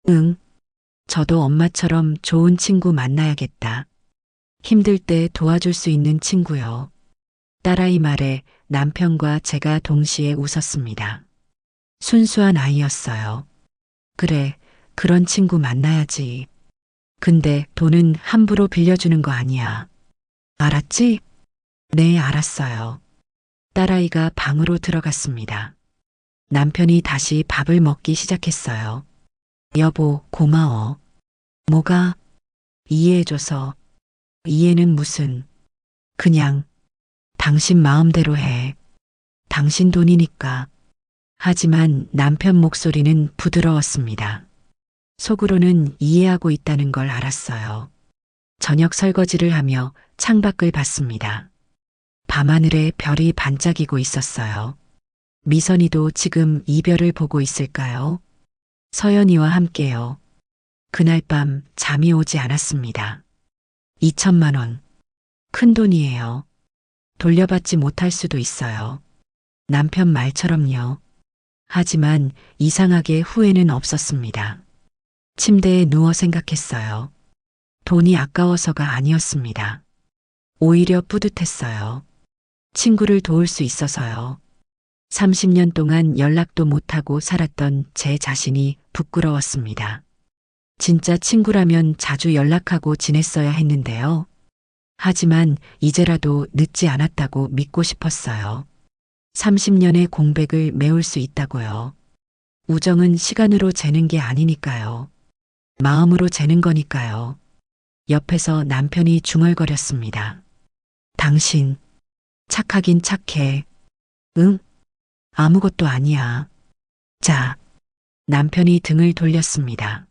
응. 저도 엄마처럼 좋은 친구 만나야겠다. 힘들 때 도와줄 수 있는 친구요. 딸아이 말에 남편과 제가 동시에 웃었습니다. 순수한 아이였어요. 그래, 그런 친구 만나야지. 근데 돈은 함부로 빌려주는 거 아니야. 알았지? 네, 알았어요. 딸아이가 방으로 들어갔습니다. 남편이 다시 밥을 먹기 시작했어요. 여보, 고마워. 뭐가? 이해해줘서. 이해는 무슨. 그냥, 당신 마음대로 해. 당신 돈이니까. 하지만 남편 목소리는 부드러웠습니다. 속으로는 이해하고 있다는 걸 알았어요. 저녁 설거지를 하며 창밖을 봤습니다. 밤하늘에 별이 반짝이고 있었어요. 미선이도 지금 이별을 보고 있을까요? 서연이와 함께요. 그날 밤 잠이 오지 않았습니다. 2천만 원. 큰 돈이에요. 돌려받지 못할 수도 있어요. 남편 말처럼요. 하지만 이상하게 후회는 없었습니다. 침대에 누워 생각했어요. 돈이 아까워서가 아니었습니다. 오히려 뿌듯했어요. 친구를 도울 수 있어서요. 30년 동안 연락도 못하고 살았던 제 자신이 부끄러웠습니다. 진짜 친구라면 자주 연락하고 지냈어야 했는데요. 하지만 이제라도 늦지 않았다고 믿고 싶었어요. 30년의 공백을 메울 수 있다고요. 우정은 시간으로 재는 게 아니니까요. 마음으로 재는 거니까요. 옆에서 남편이 중얼거렸습니다. 당신, 착하긴 착해. 응? 아무것도 아니야. 자, 남편이 등을 돌렸습니다.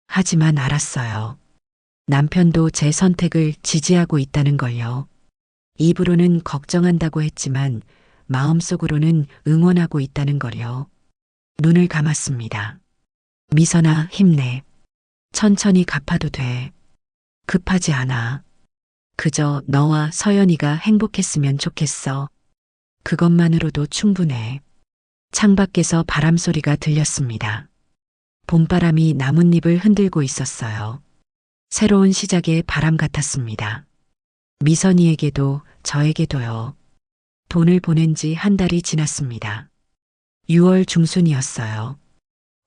하지만 알았어요. 남편도 제 선택을 지지하고 있다는 걸요. 입으로는 걱정한다고 했지만 마음속으로는 응원하고 있다는 걸요. 눈을 감았습니다. 미선아, 힘내. 천천히 갚아도 돼. 급하지 않아. 그저 너와 서연이가 행복했으면 좋겠어. 그것만으로도 충분해. 창밖에서 바람 소리가 들렸습니다. 봄바람이 나뭇잎을 흔들고 있었어요. 새로운 시작의 바람 같았습니다. 미선이에게도 저에게도요. 돈을 보낸 지 한 달이 지났습니다. 6월 중순이었어요.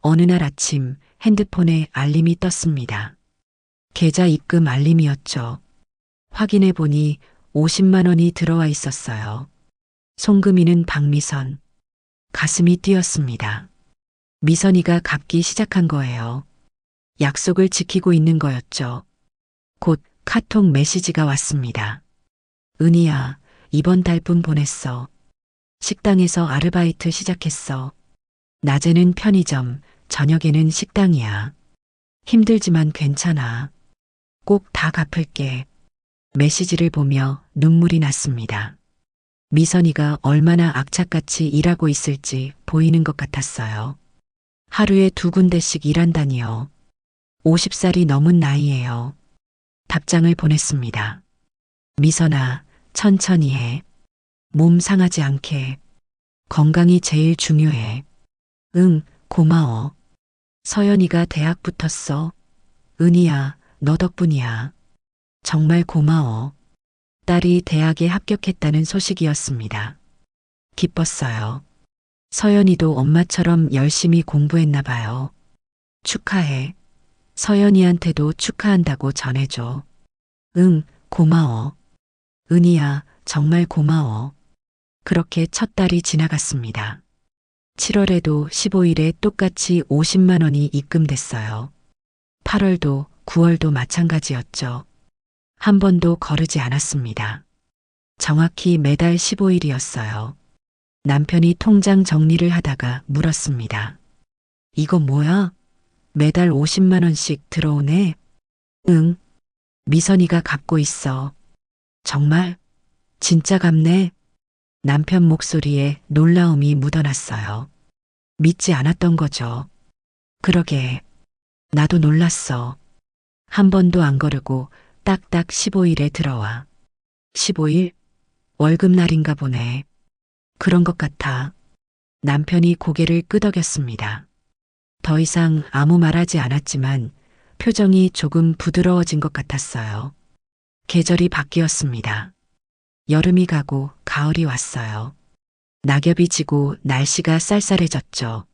어느 날 아침 핸드폰에 알림이 떴습니다. 계좌 입금 알림이었죠. 확인해 보니 50만 원이 들어와 있었어요. 송금인은 박미선. 가슴이 뛰었습니다. 미선이가 갚기 시작한 거예요. 약속을 지키고 있는 거였죠. 곧 카톡 메시지가 왔습니다. 은희야, 이번 달분 보냈어. 식당에서 아르바이트 시작했어. 낮에는 편의점, 저녁에는 식당이야. 힘들지만 괜찮아. 꼭 다 갚을게. 메시지를 보며 눈물이 났습니다. 미선이가 얼마나 악착같이 일하고 있을지 보이는 것 같았어요. 하루에 2군데씩 일한다니요. 50살이 넘은 나이에요. 답장을 보냈습니다. 미선아, 천천히 해. 몸 상하지 않게. 건강이 제일 중요해. 응, 고마워. 서연이가 대학 붙었어. 은희야, 너 덕분이야. 정말 고마워. 딸이 대학에 합격했다는 소식이었습니다. 기뻤어요. 서연이도 엄마처럼 열심히 공부했나 봐요. 축하해. 서연이한테도 축하한다고 전해줘. 응, 고마워. 은희야, 정말 고마워. 그렇게 첫 달이 지나갔습니다. 7월에도 15일에 똑같이 50만 원이 입금됐어요. 8월도 9월도 마찬가지였죠. 한 번도 거르지 않았습니다. 정확히 매달 15일이었어요. 남편이 통장 정리를 하다가 물었습니다. 이거 뭐야? 매달 50만 원씩 들어오네? 응. 미선이가 갚고 있어. 정말? 진짜 갚네? 남편 목소리에 놀라움이 묻어났어요. 믿지 않았던 거죠. 그러게. 나도 놀랐어. 한 번도 안 거르고 딱딱 15일에 들어와. 15일? 월급날인가 보네. 그런 것 같아. 남편이 고개를 끄덕였습니다. 더 이상 아무 말하지 않았지만 표정이 조금 부드러워진 것 같았어요. 계절이 바뀌었습니다. 여름이 가고 가을이 왔어요. 낙엽이 지고 날씨가 쌀쌀해졌죠.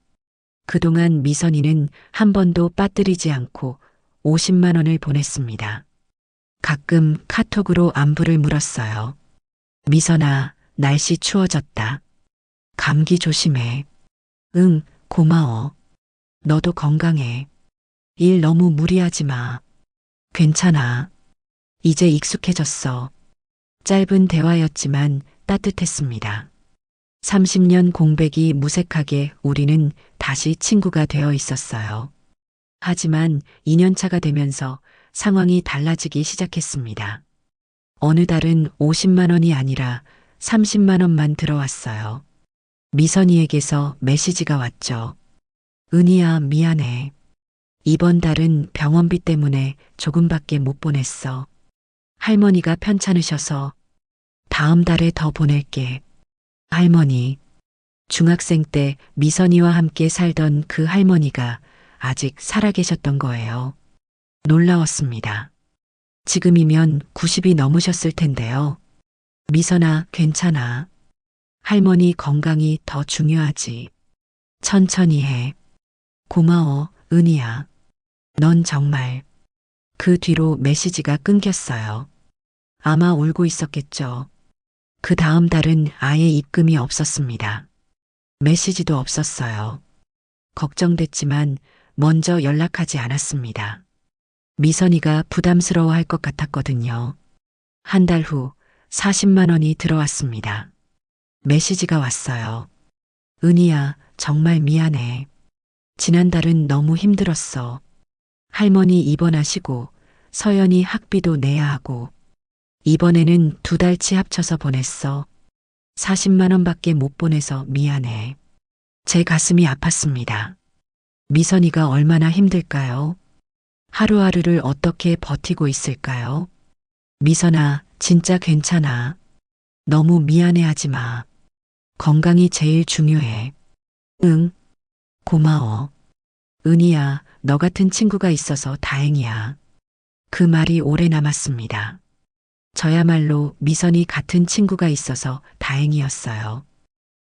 그동안 미선이는 한 번도 빠뜨리지 않고 50만 원을 보냈습니다. 가끔 카톡으로 안부를 물었어요. 미선아, 날씨 추워졌다. 감기 조심해. 응, 고마워. 너도 건강해. 일 너무 무리하지 마. 괜찮아. 이제 익숙해졌어. 짧은 대화였지만 따뜻했습니다. 30년 공백이 무색하게 우리는 다시 친구가 되어 있었어요. 하지만 2년차가 되면서 상황이 달라지기 시작했습니다. 어느 달은 50만 원이 아니라 30만 원만 들어왔어요. 미선이에게서 메시지가 왔죠. 은희야, 미안해. 이번 달은 병원비 때문에 조금밖에 못 보냈어. 할머니가 편찮으셔서 다음 달에 더 보낼게. 할머니. 중학생 때 미선이와 함께 살던 그 할머니가 아직 살아계셨던 거예요. 놀라웠습니다. 지금이면 90이 넘으셨을 텐데요. 미선아, 괜찮아. 할머니 건강이 더 중요하지. 천천히 해. 고마워, 은희야. 넌 정말. 그 뒤로 메시지가 끊겼어요. 아마 울고 있었겠죠. 그 다음 달은 아예 입금이 없었습니다. 메시지도 없었어요. 걱정됐지만 먼저 연락하지 않았습니다. 미선이가 부담스러워할 것 같았거든요. 한 달 후 40만 원이 들어왔습니다. 메시지가 왔어요. 은희야, 정말 미안해. 지난달은 너무 힘들었어. 할머니 입원하시고 서연이 학비도 내야 하고 이번에는 2달치 합쳐서 보냈어. 40만 원밖에 못 보내서 미안해. 제 가슴이 아팠습니다. 미선이가 얼마나 힘들까요? 하루하루를 어떻게 버티고 있을까요? 미선아, 진짜 괜찮아. 너무 미안해하지 마. 건강이 제일 중요해. 응, 고마워. 은희야, 너 같은 친구가 있어서 다행이야. 그 말이 오래 남았습니다. 저야말로 미선이 같은 친구가 있어서 다행이었어요.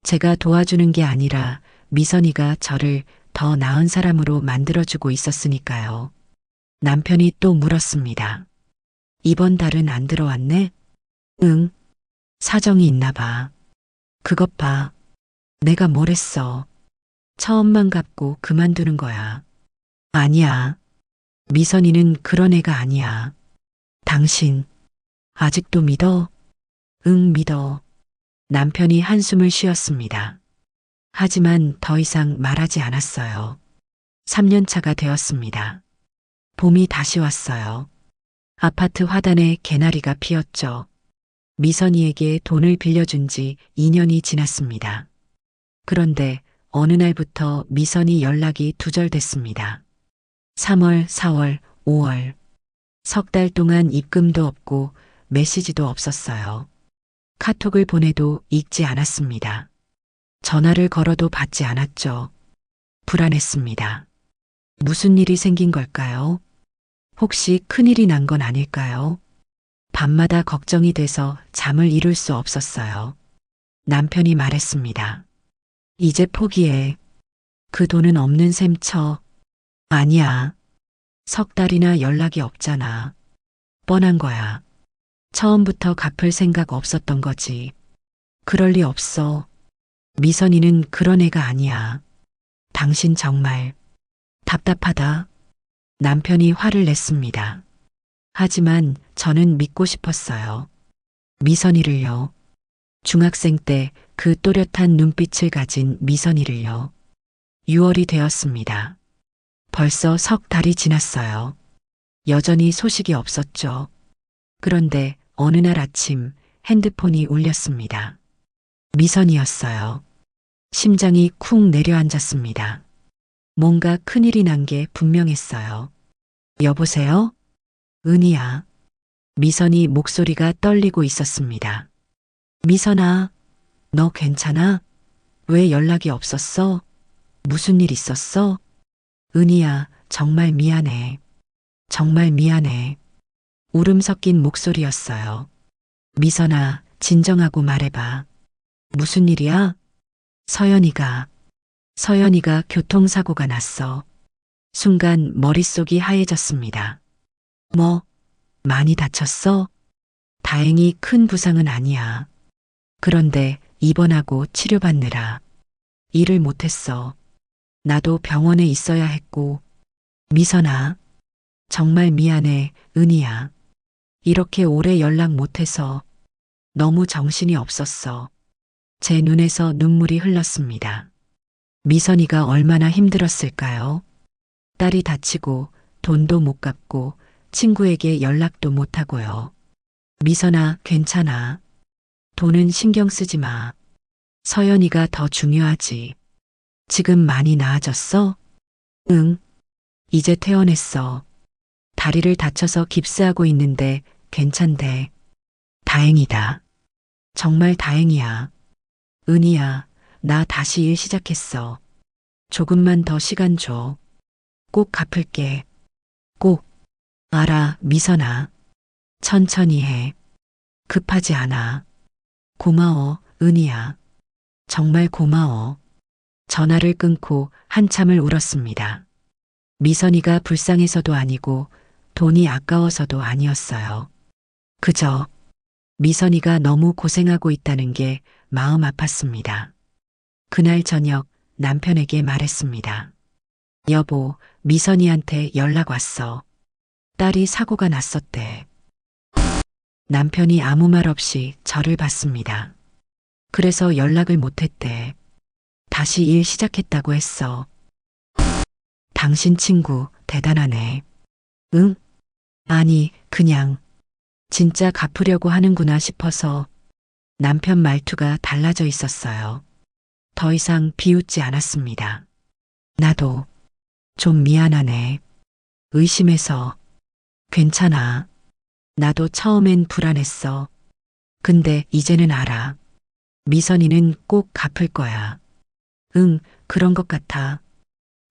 제가 도와주는 게 아니라 미선이가 저를 더 나은 사람으로 만들어주고 있었으니까요. 남편이 또 물었습니다. 이번 달은 안 들어왔네? 응. 사정이 있나 봐. 그것 봐. 내가 뭘 했어. 처음만 갚고 그만두는 거야. 아니야. 미선이는 그런 애가 아니야. 당신, 아직도 믿어? 응, 믿어. 남편이 한숨을 쉬었습니다. 하지만 더 이상 말하지 않았어요. 3년 차가 되었습니다. 봄이 다시 왔어요. 아파트 화단에 개나리가 피었죠. 미선이에게 돈을 빌려준 지 2년이 지났습니다. 그런데 어느 날부터 미선이 연락이 두절됐습니다. 3월, 4월, 5월. 석 달 동안 입금도 없고 메시지도 없었어요. 카톡을 보내도 읽지 않았습니다. 전화를 걸어도 받지 않았죠. 불안했습니다. 무슨 일이 생긴 걸까요? 혹시 큰일이 난 건 아닐까요? 밤마다 걱정이 돼서 잠을 이룰 수 없었어요. 남편이 말했습니다. 이제 포기해. 그 돈은 없는 셈 쳐. 아니야. 석 달이나 연락이 없잖아. 뻔한 거야. 처음부터 갚을 생각 없었던 거지. 그럴 리 없어. 미선이는 그런 애가 아니야. 당신 정말 답답하다. 남편이 화를 냈습니다. 하지만 저는 믿고 싶었어요. 미선이를요. 중학생 때 그 또렷한 눈빛을 가진 미선이를요. 6월이 되었습니다. 벌써 석 달이 지났어요. 여전히 소식이 없었죠. 그런데 어느 날 아침 핸드폰이 울렸습니다. 미선이었어요. 심장이 쿵 내려앉았습니다. 뭔가 큰일이 난 게 분명했어요. 여보세요? 은희야. 미선이 목소리가 떨리고 있었습니다. 미선아, 너 괜찮아? 왜 연락이 없었어? 무슨 일 있었어? 은희야, 정말 미안해. 정말 미안해. 울음 섞인 목소리였어요. 미선아, 진정하고 말해봐. 무슨 일이야? 서연이가 교통사고가 났어. 순간 머릿속이 하얘졌습니다. 뭐, 많이 다쳤어? 다행히 큰 부상은 아니야. 그런데 입원하고 치료받느라 일을 못했어. 나도 병원에 있어야 했고. 미선아, 정말 미안해, 은희야. 이렇게 오래 연락 못해서 너무 정신이 없었어. 제 눈에서 눈물이 흘렀습니다. 미선이가 얼마나 힘들었을까요? 딸이 다치고 돈도 못 갚고 친구에게 연락도 못 하고요. 미선아, 괜찮아. 돈은 신경 쓰지 마. 서연이가 더 중요하지. 지금 많이 나아졌어? 응. 이제 퇴원했어. 다리를 다쳐서 깁스하고 있는데 괜찮대. 다행이다. 정말 다행이야. 은희야, 나 다시 일 시작했어. 조금만 더 시간 줘. 꼭 갚을게. 꼭. 알아, 미선아. 천천히 해. 급하지 않아. 고마워, 은희야. 정말 고마워. 전화를 끊고 한참을 울었습니다. 미선이가 불쌍해서도 아니고 돈이 아까워서도 아니었어요. 그저 미선이가 너무 고생하고 있다는 게 마음 아팠습니다. 그날 저녁 남편에게 말했습니다. 여보, 미선이한테 연락 왔어. 딸이 사고가 났었대. 남편이 아무 말 없이 저를 봤습니다. 그래서 연락을 못했대. 다시 일 시작했다고 했어. 당신 친구 대단하네. 응? 아니, 그냥 진짜 갚으려고 하는구나 싶어서. 남편 말투가 달라져 있었어요. 더 이상 비웃지 않았습니다. 나도 좀 미안하네. 의심해서. 괜찮아. 나도 처음엔 불안했어. 근데 이제는 알아. 미선이는 꼭 갚을 거야. 응, 그런 것 같아.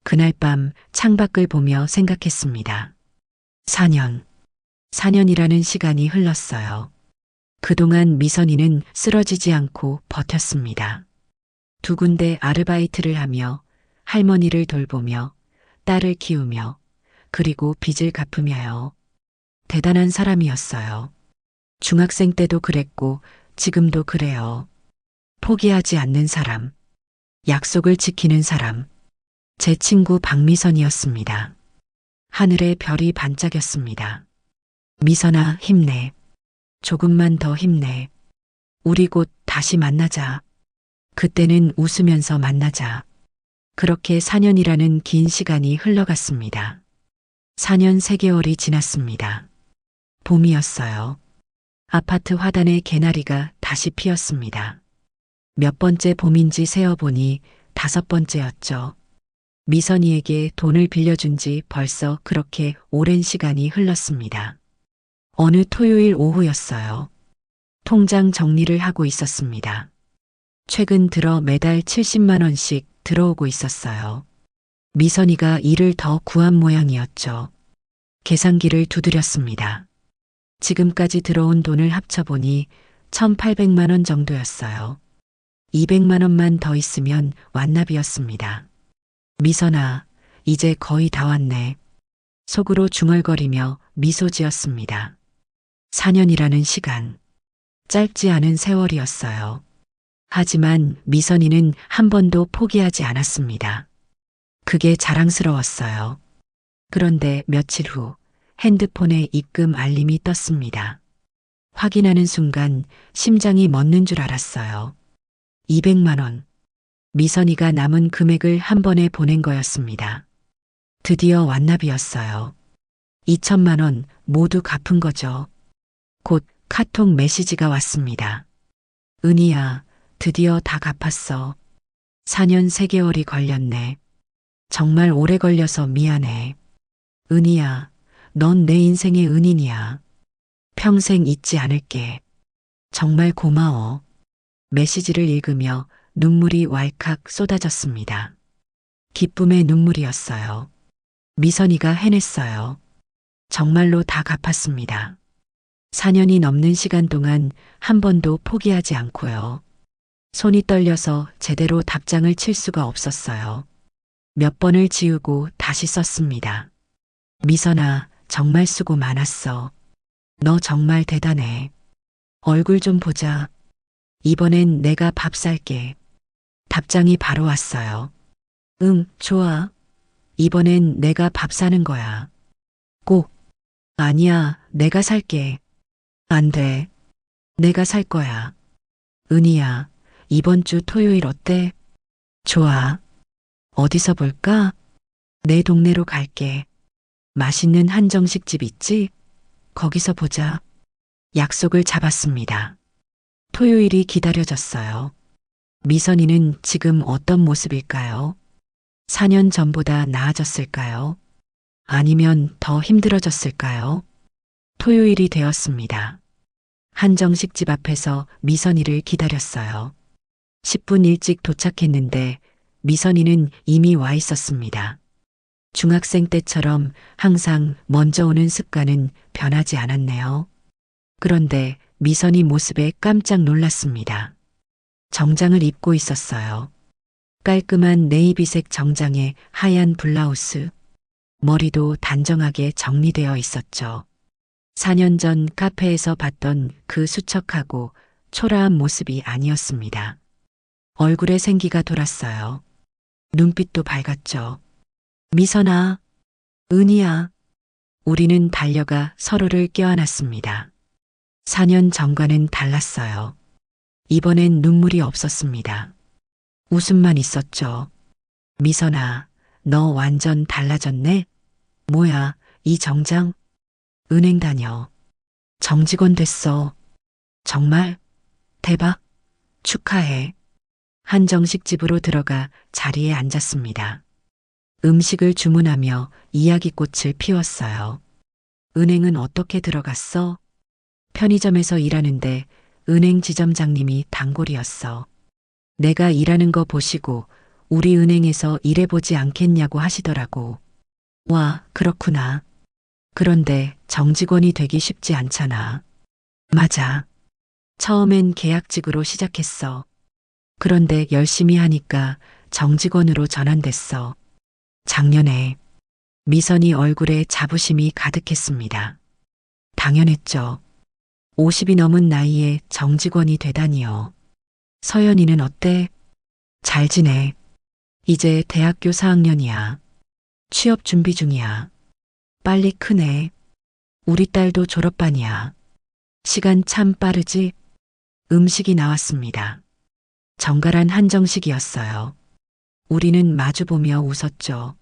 그날 밤 창밖을 보며 생각했습니다. 4년. 4년이라는 시간이 흘렀어요. 그동안 미선이는 쓰러지지 않고 버텼습니다. 두 군데 아르바이트를 하며 할머니를 돌보며 딸을 키우며 그리고 빚을 갚으며요. 대단한 사람이었어요. 중학생 때도 그랬고 지금도 그래요. 포기하지 않는 사람. 약속을 지키는 사람. 제 친구 박미선이었습니다. 하늘에 별이 반짝였습니다. 미선아, 힘내. 조금만 더 힘내. 우리 곧 다시 만나자. 그때는 웃으면서 만나자. 그렇게 4년이라는 긴 시간이 흘러갔습니다. 4년 3개월이 지났습니다. 봄이었어요. 아파트 화단에 개나리가 다시 피었습니다. 몇 번째 봄인지 세어보니 5번째였죠. 미선이에게 돈을 빌려준 지 벌써 그렇게 오랜 시간이 흘렀습니다. 어느 토요일 오후였어요. 통장 정리를 하고 있었습니다. 최근 들어 매달 70만 원씩 들어오고 있었어요. 미선이가 일을 더 구한 모양이었죠. 계산기를 두드렸습니다. 지금까지 들어온 돈을 합쳐보니 1,800만 원 정도였어요. 200만 원만 더 있으면 완납이었습니다. 미선아, 이제 거의 다 왔네. 속으로 중얼거리며 미소 지었습니다. 4년이라는 시간. 짧지 않은 세월이었어요. 하지만 미선이는 한 번도 포기하지 않았습니다. 그게 자랑스러웠어요. 그런데 며칠 후 핸드폰에 입금 알림이 떴습니다. 확인하는 순간 심장이 멎는 줄 알았어요. 200만 원. 미선이가 남은 금액을 한 번에 보낸 거였습니다. 드디어 완납이었어요. 2천만 원 모두 갚은 거죠. 곧 카톡 메시지가 왔습니다. 은희야, 드디어 다 갚았어. 4년 3개월이 걸렸네. 정말 오래 걸려서 미안해. 은희야, 넌 내 인생의 은인이야. 평생 잊지 않을게. 정말 고마워. 메시지를 읽으며 눈물이 왈칵 쏟아졌습니다. 기쁨의 눈물이었어요. 미선이가 해냈어요. 정말로 다 갚았습니다. 4년이 넘는 시간 동안 한 번도 포기하지 않고요. 손이 떨려서 제대로 답장을 칠 수가 없었어요. 몇 번을 지우고 다시 썼습니다. 미선아, 정말 수고 많았어. 너 정말 대단해. 얼굴 좀 보자. 이번엔 내가 밥 살게. 답장이 바로 왔어요. 응, 좋아. 이번엔 내가 밥 사는 거야. 꼭. 아니야, 내가 살게. 안 돼. 내가 살 거야. 은희야, 이번 주 토요일 어때? 좋아. 어디서 볼까? 내 동네로 갈게. 맛있는 한정식 집 있지? 거기서 보자. 약속을 잡았습니다. 토요일이 기다려졌어요. 미선이는 지금 어떤 모습일까요? 4년 전보다 나아졌을까요? 아니면 더 힘들어졌을까요? 토요일이 되었습니다. 한정식 집 앞에서 미선이를 기다렸어요. 10분 일찍 도착했는데 미선이는 이미 와 있었습니다. 중학생 때처럼 항상 먼저 오는 습관은 변하지 않았네요. 그런데 미선이 모습에 깜짝 놀랐습니다. 정장을 입고 있었어요. 깔끔한 네이비색 정장에 하얀 블라우스, 머리도 단정하게 정리되어 있었죠. 4년 전 카페에서 봤던 그 수척하고 초라한 모습이 아니었습니다. 얼굴에 생기가 돌았어요. 눈빛도 밝았죠. 미선아, 은희야. 우리는 달려가 서로를 껴안았습니다. 4년 전과는 달랐어요. 이번엔 눈물이 없었습니다. 웃음만 있었죠. 미선아, 너 완전 달라졌네? 뭐야, 이 정장? 은행 다녀. 정직원 됐어. 정말? 대박. 축하해. 한정식 집으로 들어가 자리에 앉았습니다. 음식을 주문하며 이야기꽃을 피웠어요. 은행은 어떻게 들어갔어? 편의점에서 일하는데 은행 지점장님이 단골이었어. 내가 일하는 거 보시고 우리 은행에서 일해보지 않겠냐고 하시더라고. 와, 그렇구나. 그런데 정직원이 되기 쉽지 않잖아. 맞아. 처음엔 계약직으로 시작했어. 그런데 열심히 하니까 정직원으로 전환됐어. 작년에 미선이 얼굴에 자부심이 가득했습니다. 당연했죠. 50이 넘은 나이에 정직원이 되다니요. 서연이는 어때? 잘 지내. 이제 대학교 4학년이야. 취업 준비 중이야. 빨리 크네. 우리 딸도 졸업반이야. 시간 참 빠르지? 음식이 나왔습니다. 정갈한 한정식이었어요. 우리는 마주보며 웃었죠.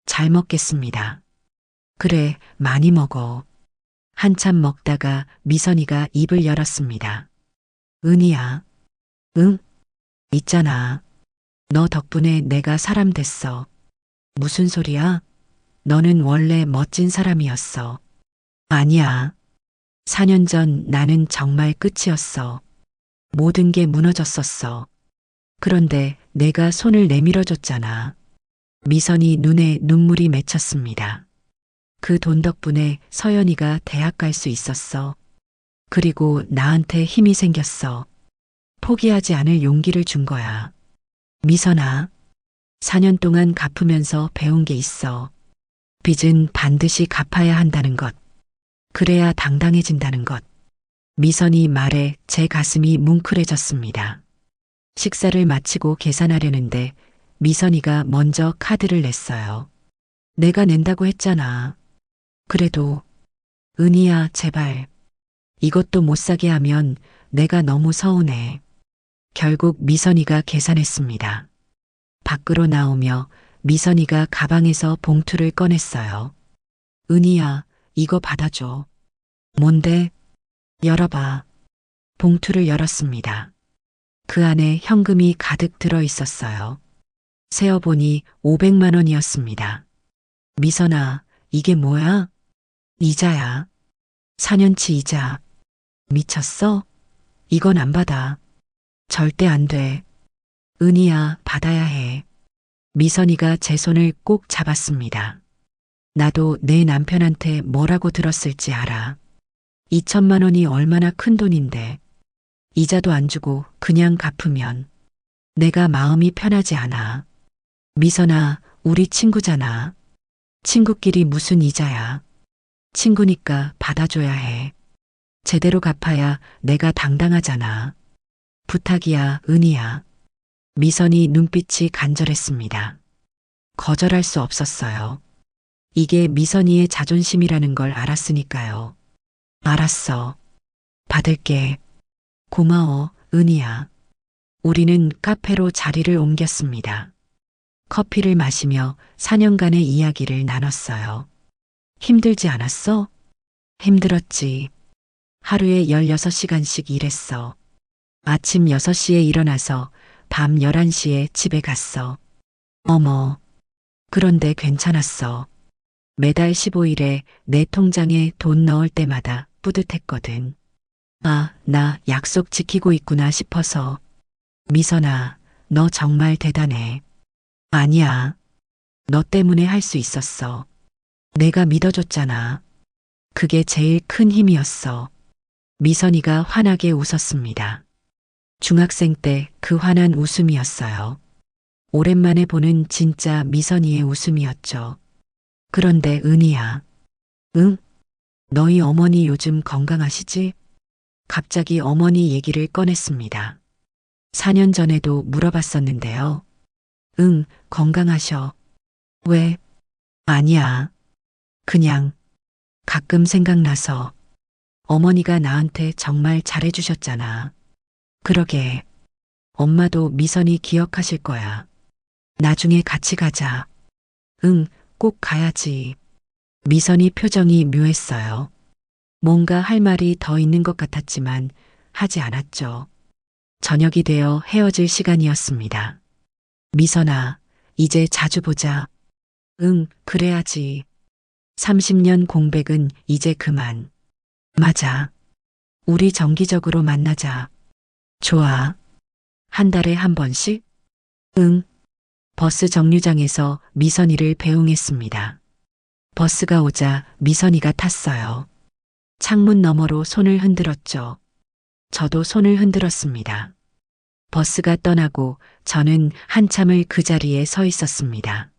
잘 먹겠습니다. 그래, 많이 먹어. 한참 먹다가 미선이가 입을 열었습니다. 은희야. 응? 있잖아. 너 덕분에 내가 사람 됐어. 무슨 소리야? 너는 원래 멋진 사람이었어. 아니야. 4년 전 나는 정말 끝이었어. 모든 게 무너졌었어. 그런데 내가 손을 내밀어줬잖아. 미선이 눈에 눈물이 맺혔습니다. 그 돈 덕분에 서연이가 대학 갈 수 있었어. 그리고 나한테 힘이 생겼어. 포기하지 않을 용기를 준 거야. 미선아, 4년 동안 갚으면서 배운 게 있어. 빚은 반드시 갚아야 한다는 것. 그래야 당당해진다는 것. 미선이 말에 제 가슴이 뭉클해졌습니다. 식사를 마치고 계산하려는데 미선이가 먼저 카드를 냈어요. 내가 낸다고 했잖아. 그래도 은희야, 제발. 이것도 못 사게 하면 내가 너무 서운해. 결국 미선이가 계산했습니다. 밖으로 나오며 미선이가 가방에서 봉투를 꺼냈어요. 은희야, 이거 받아줘. 뭔데? 열어봐. 봉투를 열었습니다. 그 안에 현금이 가득 들어 있었어요. 세어보니 500만 원이었습니다. 미선아, 이게 뭐야? 이자야. 4년치 이자. 미쳤어? 이건 안 받아. 절대 안 돼. 은희야, 받아야 해. 미선이가 제 손을 꼭 잡았습니다. 나도 내 남편한테 뭐라고 들었을지 알아. 2천만 원이 얼마나 큰 돈인데. 이자도 안 주고 그냥 갚으면 내가 마음이 편하지 않아. 미선아, 우리 친구잖아. 친구끼리 무슨 이자야. 친구니까 받아줘야 해. 제대로 갚아야 내가 당당하잖아. 부탁이야, 은희야. 미선이 눈빛이 간절했습니다. 거절할 수 없었어요. 이게 미선이의 자존심이라는 걸 알았으니까요. 알았어. 받을게. 고마워, 은희야. 우리는 카페로 자리를 옮겼습니다. 커피를 마시며 4년간의 이야기를 나눴어요. 힘들지 않았어? 힘들었지. 하루에 16시간씩 일했어. 아침 6시에 일어나서 밤 11시에 집에 갔어. 어머. 그런데 괜찮았어. 매달 15일에 내 통장에 돈 넣을 때마다 뿌듯했거든. 아, 나 약속 지키고 있구나 싶어서. 미선아, 너 정말 대단해. 아니야. 너 때문에 할 수 있었어. 내가 믿어줬잖아. 그게 제일 큰 힘이었어. 미선이가 환하게 웃었습니다. 중학생 때 그 환한 웃음이었어요. 오랜만에 보는 진짜 미선이의 웃음이었죠. 그런데 은희야. 응? 너희 어머니 요즘 건강하시지? 갑자기 어머니 얘기를 꺼냈습니다. 4년 전에도 물어봤었는데요. 응, 건강하셔. 왜? 아니야. 그냥 가끔 생각나서 어머니가 나한테 정말 잘해주셨잖아. 그러게. 엄마도 미선이 기억하실 거야. 나중에 같이 가자. 응, 꼭 가야지. 미선이 표정이 묘했어요. 뭔가 할 말이 더 있는 것 같았지만 하지 않았죠. 저녁이 되어 헤어질 시간이었습니다. 미선아, 이제 자주 보자. 응, 그래야지. 30년 공백은 이제 그만. 맞아. 우리 정기적으로 만나자. 좋아. 한 달에 한 번씩? 응. 버스 정류장에서 미선이를 배웅했습니다. 버스가 오자 미선이가 탔어요. 창문 너머로 손을 흔들었죠. 저도 손을 흔들었습니다. 버스가 떠나고 저는 한참을 그 자리에 서 있었습니다.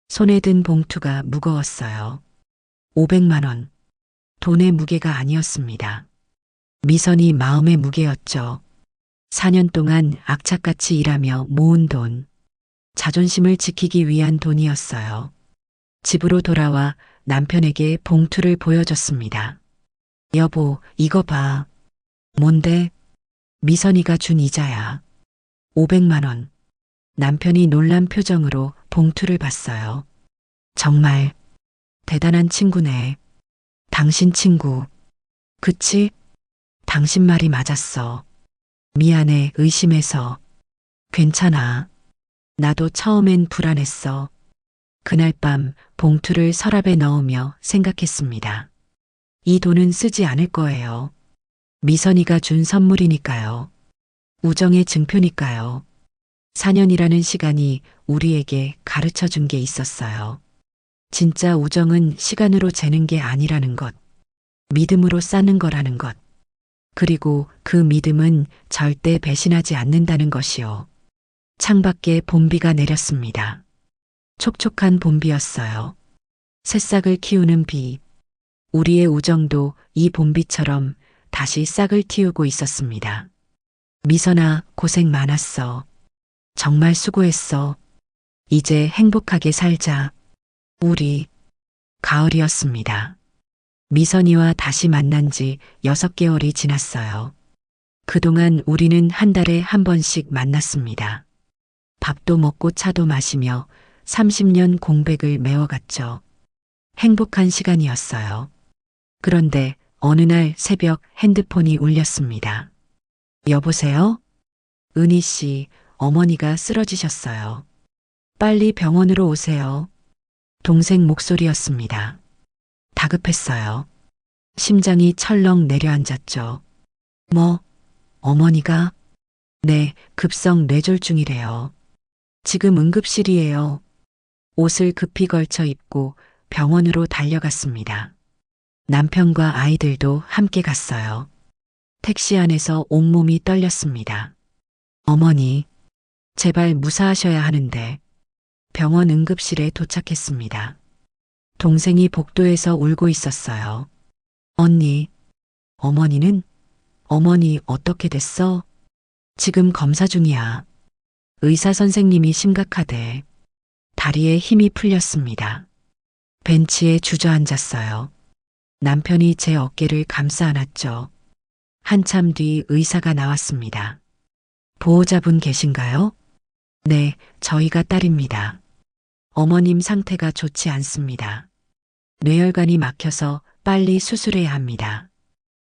손에 든 봉투가 무거웠어요. 500만 원. 돈의 무게가 아니었습니다. 미선이 마음의 무게였죠. 4년 동안 악착같이 일하며 모은 돈. 자존심을 지키기 위한 돈이었어요. 집으로 돌아와 남편에게 봉투를 보여줬습니다. 여보, 이거 봐. 뭔데? 미선이가 준 이자야. 500만 원. 남편이 놀란 표정으로 봉투를 봤어요. 정말 대단한 친구네. 당신 친구. 그치? 당신 말이 맞았어. 미안해, 의심해서. 괜찮아. 나도 처음엔 불안했어. 그날 밤 봉투를 서랍에 넣으며 생각했습니다. 이 돈은 쓰지 않을 거예요. 미선이가 준 선물이니까요. 우정의 증표니까요. 4년이라는 시간이 우리에게 가르쳐 준 게 있었어요. 진짜 우정은 시간으로 재는 게 아니라는 것. 믿음으로 쌓는 거라는 것. 그리고 그 믿음은 절대 배신하지 않는다는 것이요. 창밖에 봄비가 내렸습니다. 촉촉한 봄비였어요. 새싹을 키우는 비. 우리의 우정도 이 봄비처럼 다시 싹을 틔우고 있었습니다. 미선아, 고생 많았어. 정말 수고했어. 이제 행복하게 살자. 우리. 가을이었습니다. 미선이와 다시 만난 지 6개월이 지났어요. 그동안 우리는 한 달에 한 번씩 만났습니다. 밥도 먹고 차도 마시며 30년 공백을 메워갔죠. 행복한 시간이었어요. 그런데 어느 날 새벽 핸드폰이 울렸습니다. 여보세요? 은희 씨, 어머니가 쓰러지셨어요. 빨리 병원으로 오세요. 동생 목소리였습니다. 다급했어요. 심장이 철렁 내려앉았죠. 뭐, 어머니가? 네, 급성 뇌졸중이래요. 지금 응급실이에요. 옷을 급히 걸쳐 입고 병원으로 달려갔습니다. 남편과 아이들도 함께 갔어요. 택시 안에서 온몸이 떨렸습니다. 어머니, 제발 무사하셔야 하는데. 병원 응급실에 도착했습니다. 동생이 복도에서 울고 있었어요. 언니, 어머니는? 어머니 어떻게 됐어? 지금 검사 중이야. 의사 선생님이 심각하대. 다리에 힘이 풀렸습니다. 벤치에 주저앉았어요. 남편이 제 어깨를 감싸 안았죠. 한참 뒤 의사가 나왔습니다. 보호자분 계신가요? 네, 저희가 딸입니다. 어머님 상태가 좋지 않습니다. 뇌혈관이 막혀서 빨리 수술해야 합니다.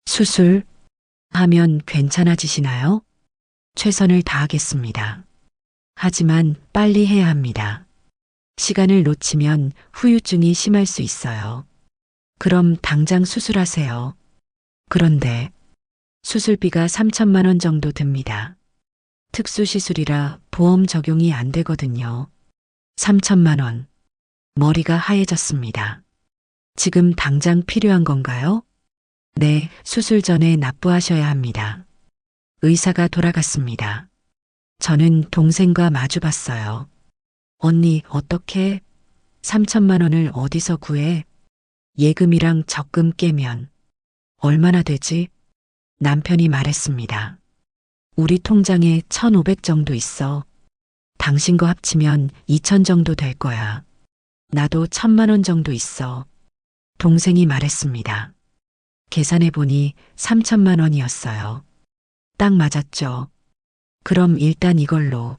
수술? 하면 괜찮아지시나요? 최선을 다하겠습니다. 하지만 빨리 해야 합니다. 시간을 놓치면 후유증이 심할 수 있어요. 그럼 당장 수술하세요. 그런데 수술비가 3천만 원 정도 듭니다. 특수시술이라 보험 적용이 안 되거든요. 3천만 원. 머리가 하얘졌습니다. 지금 당장 필요한 건가요? 네, 수술 전에 납부하셔야 합니다. 의사가 돌아갔습니다. 저는 동생과 마주 봤어요. 언니, 어떻게? 3천만 원을 어디서 구해? 예금이랑 적금 깨면 얼마나 되지? 남편이 말했습니다. 우리 통장에 1,500 정도 있어. 당신 거 합치면 2천 정도 될 거야. 나도 1,000만 원 정도 있어. 동생이 말했습니다. 계산해 보니 3천만 원이었어요. 딱 맞았죠. 그럼 일단 이걸로.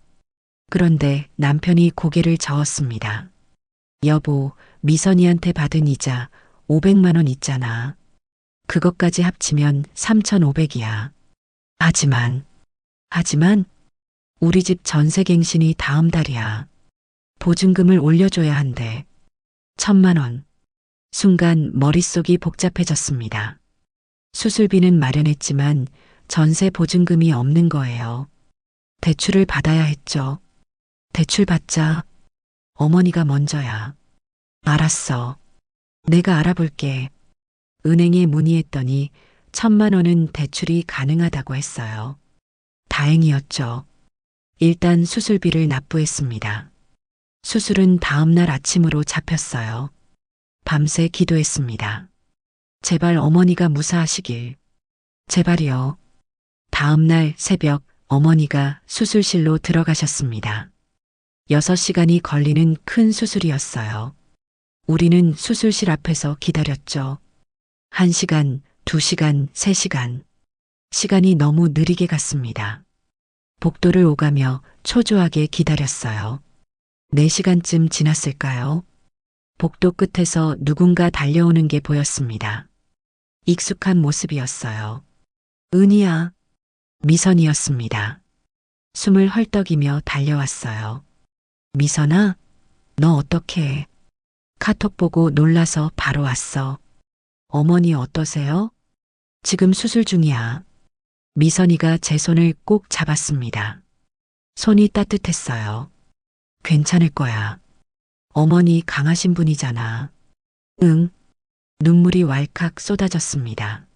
그런데 남편이 고개를 저었습니다. 여보, 미선이한테 받은 이자 500만 원 있잖아. 그것까지 합치면 3,500이야. 하지만 우리 집 전세갱신이 다음 달이야. 보증금을 올려줘야 한대. 1,000만 원. 순간 머릿속이 복잡해졌습니다. 수술비는 마련했지만 전세 보증금이 없는 거예요. 대출을 받아야 했죠. 대출 받자. 어머니가 먼저야. 알았어. 내가 알아볼게. 은행에 문의했더니 1,000만 원은 대출이 가능하다고 했어요. 다행이었죠. 일단 수술비를 납부했습니다. 수술은 다음 날 아침으로 잡혔어요. 밤새 기도했습니다. 제발 어머니가 무사하시길. 제발이요. 다음 날 새벽 어머니가 수술실로 들어가셨습니다. 6시간이 걸리는 큰 수술이었어요. 우리는 수술실 앞에서 기다렸죠. 1시간, 2시간, 3시간. 시간이 너무 느리게 갔습니다. 복도를 오가며 초조하게 기다렸어요. 4시간쯤 지났을까요? 복도 끝에서 누군가 달려오는 게 보였습니다. 익숙한 모습이었어요. 은희야. 미선이었습니다. 숨을 헐떡이며 달려왔어요. 미선아, 너 어떡해? 카톡 보고 놀라서 바로 왔어. 어머니 어떠세요? 지금 수술 중이야. 미선이가 제 손을 꼭 잡았습니다. 손이 따뜻했어요. 괜찮을 거야. 어머니 강하신 분이잖아. 응. 눈물이 왈칵 쏟아졌습니다.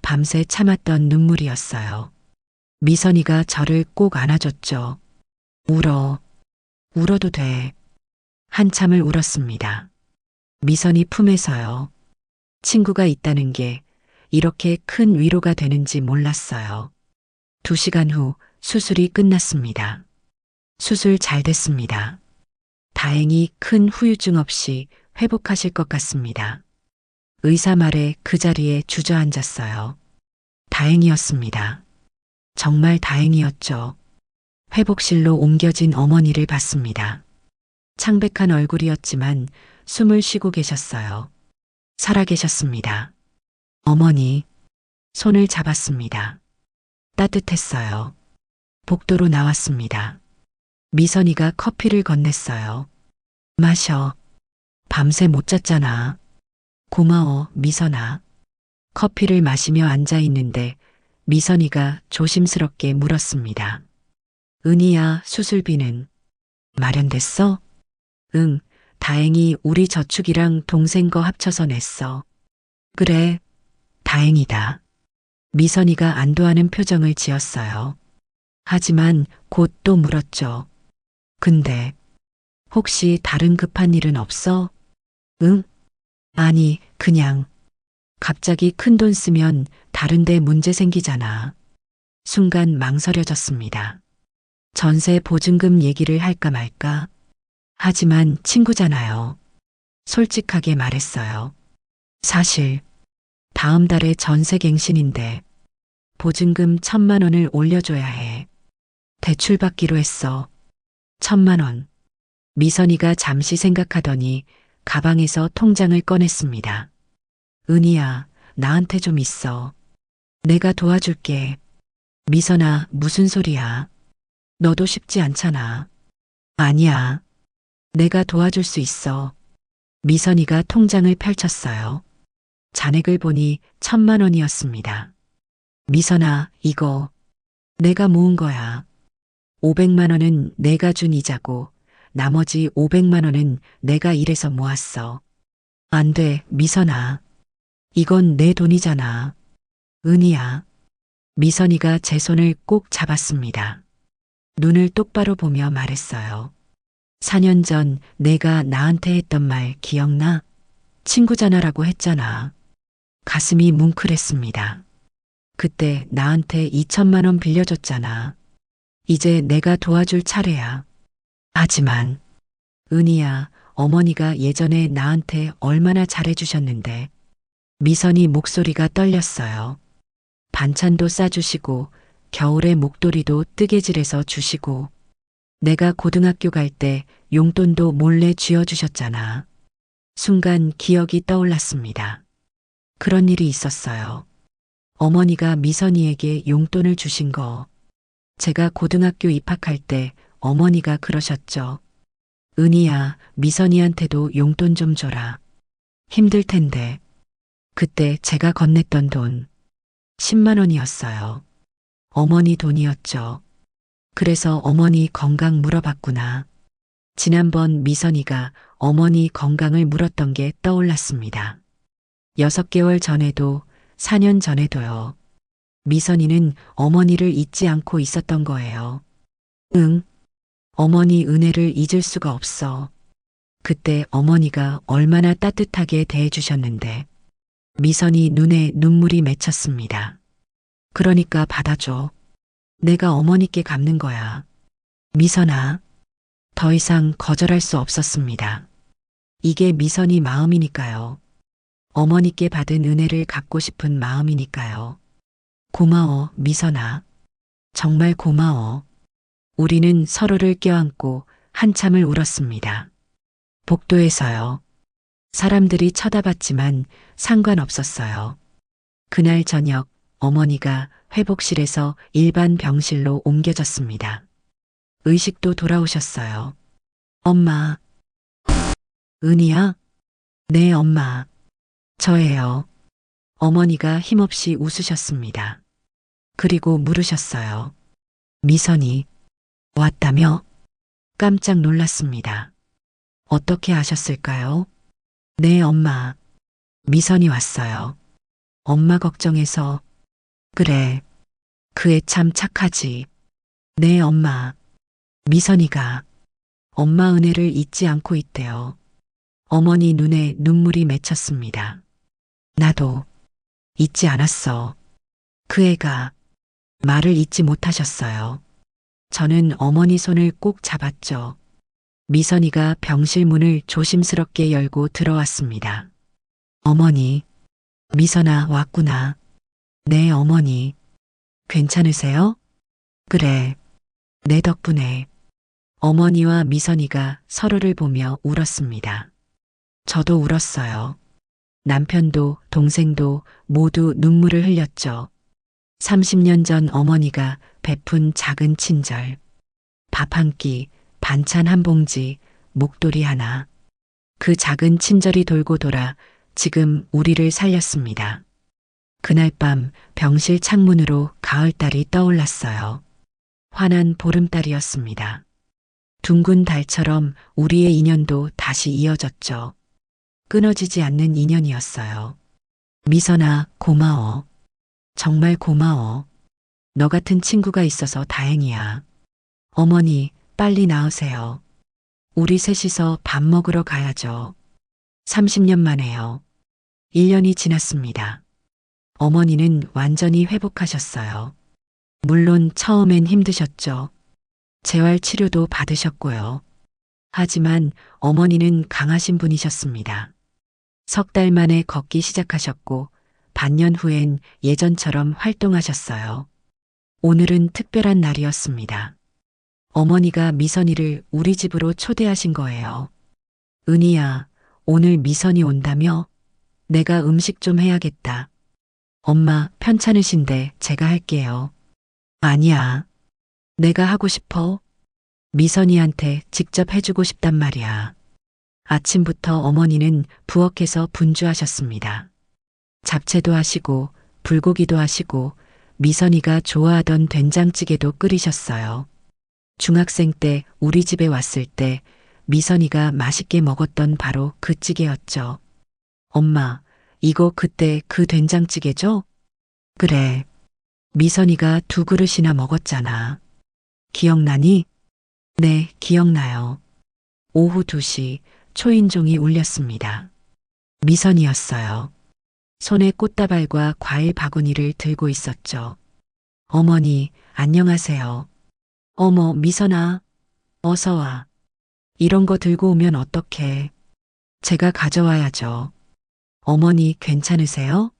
밤새 참았던 눈물이었어요. 미선이가 저를 꼭 안아줬죠. 울어. 울어도 돼. 한참을 울었습니다. 미선이 품에서요. 친구가 있다는 게 이렇게 큰 위로가 되는지 몰랐어요. 2시간 후 수술이 끝났습니다. 수술 잘 됐습니다. 다행히 큰 후유증 없이 회복하실 것 같습니다. 의사 말에 그 자리에 주저앉았어요. 다행이었습니다. 정말 다행이었죠. 회복실로 옮겨진 어머니를 봤습니다. 창백한 얼굴이었지만 숨을 쉬고 계셨어요. 살아계셨습니다. 어머니, 손을 잡았습니다. 따뜻했어요. 복도로 나왔습니다. 미선이가 커피를 건넸어요. 마셔. 밤새 못 잤잖아. 고마워, 미선아. 커피를 마시며 앉아 있는데 미선이가 조심스럽게 물었습니다. 은희야, 수술비는 마련됐어? 응, 다행히 우리 저축이랑 동생 거 합쳐서 냈어. 그래, 다행이다. 미선이가 안도하는 표정을 지었어요. 하지만 곧 또 물었죠. 근데 혹시 다른 급한 일은 없어? 응? 아니, 그냥 갑자기 큰돈 쓰면 다른데 문제 생기잖아. 순간 망설여졌습니다. 전세 보증금 얘기를 할까 말까? 하지만 친구잖아요. 솔직하게 말했어요. 사실 다음 달에 전세갱신인데 보증금 1,000만 원을 올려줘야 해. 대출받기로 했어. 1,000만 원. 미선이가 잠시 생각하더니 가방에서 통장을 꺼냈습니다. 은희야, 나한테 좀 있어. 내가 도와줄게. 미선아, 무슨 소리야? 너도 쉽지 않잖아. 아니야. 내가 도와줄 수 있어. 미선이가 통장을 펼쳤어요. 잔액을 보니 1,000만 원이었습니다. 미선아, 이거 내가 모은 거야. 500만 원은 내가 준 이자고 나머지 500만 원은 내가 일해서 모았어. 안 돼, 미선아. 이건 내 돈이잖아. 은희야. 미선이가 제 손을 꼭 잡았습니다. 눈을 똑바로 보며 말했어요. 4년 전 내가 나한테 했던 말 기억나? 친구잖아라고 했잖아. 가슴이 뭉클했습니다. 그때 나한테 2,000만 원 빌려줬잖아. 이제 내가 도와줄 차례야. 하지만 은희야, 어머니가 예전에 나한테 얼마나 잘해주셨는데. 미선이 목소리가 떨렸어요. 반찬도 싸주시고 겨울에 목도리도 뜨개질해서 주시고 내가 고등학교 갈 때 용돈도 몰래 쥐어주셨잖아. 순간 기억이 떠올랐습니다. 그런 일이 있었어요. 어머니가 미선이에게 용돈을 주신 거. 제가 고등학교 입학할 때 어머니가 그러셨죠. 은희야, 미선이한테도 용돈 좀 줘라. 힘들 텐데. 그때 제가 건넸던 돈 10만 원이었어요. 어머니 돈이었죠. 그래서 어머니 건강 물어봤구나. 지난번 미선이가 어머니 건강을 물었던 게 떠올랐습니다. 6개월 전에도 4년 전에도요. 미선이는 어머니를 잊지 않고 있었던 거예요. 응. 어머니 은혜를 잊을 수가 없어. 그때 어머니가 얼마나 따뜻하게 대해주셨는데. 미선이 눈에 눈물이 맺혔습니다. 그러니까 받아줘. 내가 어머니께 갚는 거야. 미선아, 더 이상 거절할 수 없었습니다. 이게 미선이 마음이니까요. 어머니께 받은 은혜를 갚고 싶은 마음이니까요. 고마워, 미선아. 정말 고마워. 우리는 서로를 껴안고 한참을 울었습니다. 복도에서요. 사람들이 쳐다봤지만 상관없었어요. 그날 저녁 어머니가 회복실에서 일반 병실로 옮겨졌습니다. 의식도 돌아오셨어요. 엄마. 은희야? 네, 엄마. 저예요. 어머니가 힘없이 웃으셨습니다. 그리고 물으셨어요. 미선이 왔다며? 깜짝 놀랐습니다. 어떻게 아셨을까요? 네, 엄마. 미선이 왔어요. 엄마 걱정해서. 그래. 그 애 참 착하지. 네, 엄마. 미선이가 엄마 은혜를 잊지 않고 있대요. 어머니 눈에 눈물이 맺혔습니다. 나도 잊지 않았어. 그 애가 말을 잊지 못하셨어요. 저는 어머니 손을 꼭 잡았죠. 미선이가 병실 문을 조심스럽게 열고 들어왔습니다. 어머니, 미선아 왔구나. 네, 어머니. 괜찮으세요? 그래, 내 덕분에. 어머니와 미선이가 서로를 보며 울었습니다. 저도 울었어요. 남편도 동생도 모두 눈물을 흘렸죠. 30년 전 어머니가 베푼 작은 친절. 밥 한 끼, 반찬 한 봉지, 목도리 하나. 그 작은 친절이 돌고 돌아 지금 우리를 살렸습니다. 그날 밤 병실 창문으로 가을달이 떠올랐어요. 환한 보름달이었습니다. 둥근 달처럼 우리의 인연도 다시 이어졌죠. 끊어지지 않는 인연이었어요. 미선아, 고마워. 정말 고마워. 너 같은 친구가 있어서 다행이야. 어머니, 빨리 나으세요. 우리 셋이서 밥 먹으러 가야죠. 30년 만에요. 1년이 지났습니다. 어머니는 완전히 회복하셨어요. 물론 처음엔 힘드셨죠. 재활 치료도 받으셨고요. 하지만 어머니는 강하신 분이셨습니다. 석 달 만에 걷기 시작하셨고 반년 후엔 예전처럼 활동하셨어요. 오늘은 특별한 날이었습니다. 어머니가 미선이를 우리 집으로 초대하신 거예요. 은희야, 오늘 미선이 온다며? 내가 음식 좀 해야겠다. 엄마, 편찮으신데 제가 할게요. 아니야. 내가 하고 싶어. 미선이한테 직접 해주고 싶단 말이야. 아침부터 어머니는 부엌에서 분주하셨습니다. 잡채도 하시고 불고기도 하시고 미선이가 좋아하던 된장찌개도 끓이셨어요. 중학생 때 우리 집에 왔을 때 미선이가 맛있게 먹었던 바로 그 찌개였죠. 엄마, 이거 그때 그 된장찌개죠? 그래. 미선이가 2그릇이나 먹었잖아. 기억나니? 네, 기억나요. 오후 2시 초인종이 울렸습니다. 미선이었어요. 손에 꽃다발과 과일 바구니를 들고 있었죠. 어머니, 안녕하세요. 어머, 미선아. 어서 와. 이런 거 들고 오면 어떡해. 제가 가져와야죠. 어머니, 괜찮으세요?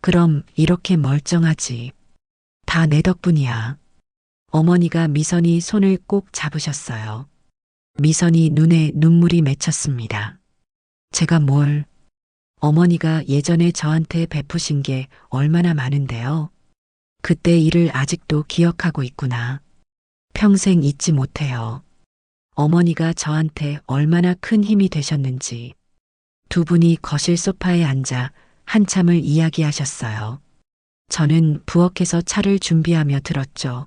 그럼 이렇게 멀쩡하지. 다 내 덕분이야. 어머니가 미선이 손을 꼭 잡으셨어요. 미선이 눈에 눈물이 맺혔습니다. 제가 뭘? 어머니가 예전에 저한테 베푸신 게 얼마나 많은데요. 그때 일을 아직도 기억하고 있구나. 평생 잊지 못해요. 어머니가 저한테 얼마나 큰 힘이 되셨는지. 두 분이 거실 소파에 앉아 한참을 이야기하셨어요. 저는 부엌에서 차를 준비하며 들었죠.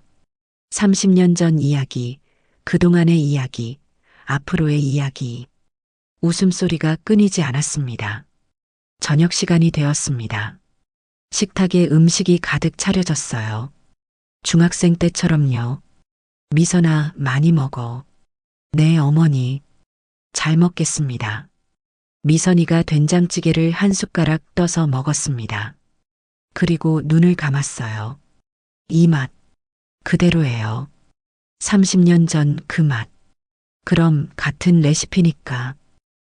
30년 전 이야기, 그동안의 이야기, 앞으로의 이야기. 웃음소리가 끊이지 않았습니다. 저녁 시간이 되었습니다. 식탁에 음식이 가득 차려졌어요. 중학생 때처럼요. 미선아, 많이 먹어. 네, 어머니. 잘 먹겠습니다. 미선이가 된장찌개를 한 숟가락 떠서 먹었습니다. 그리고 눈을 감았어요. 이 맛, 그대로예요. 30년 전 그 맛. 그럼 같은 레시피니까.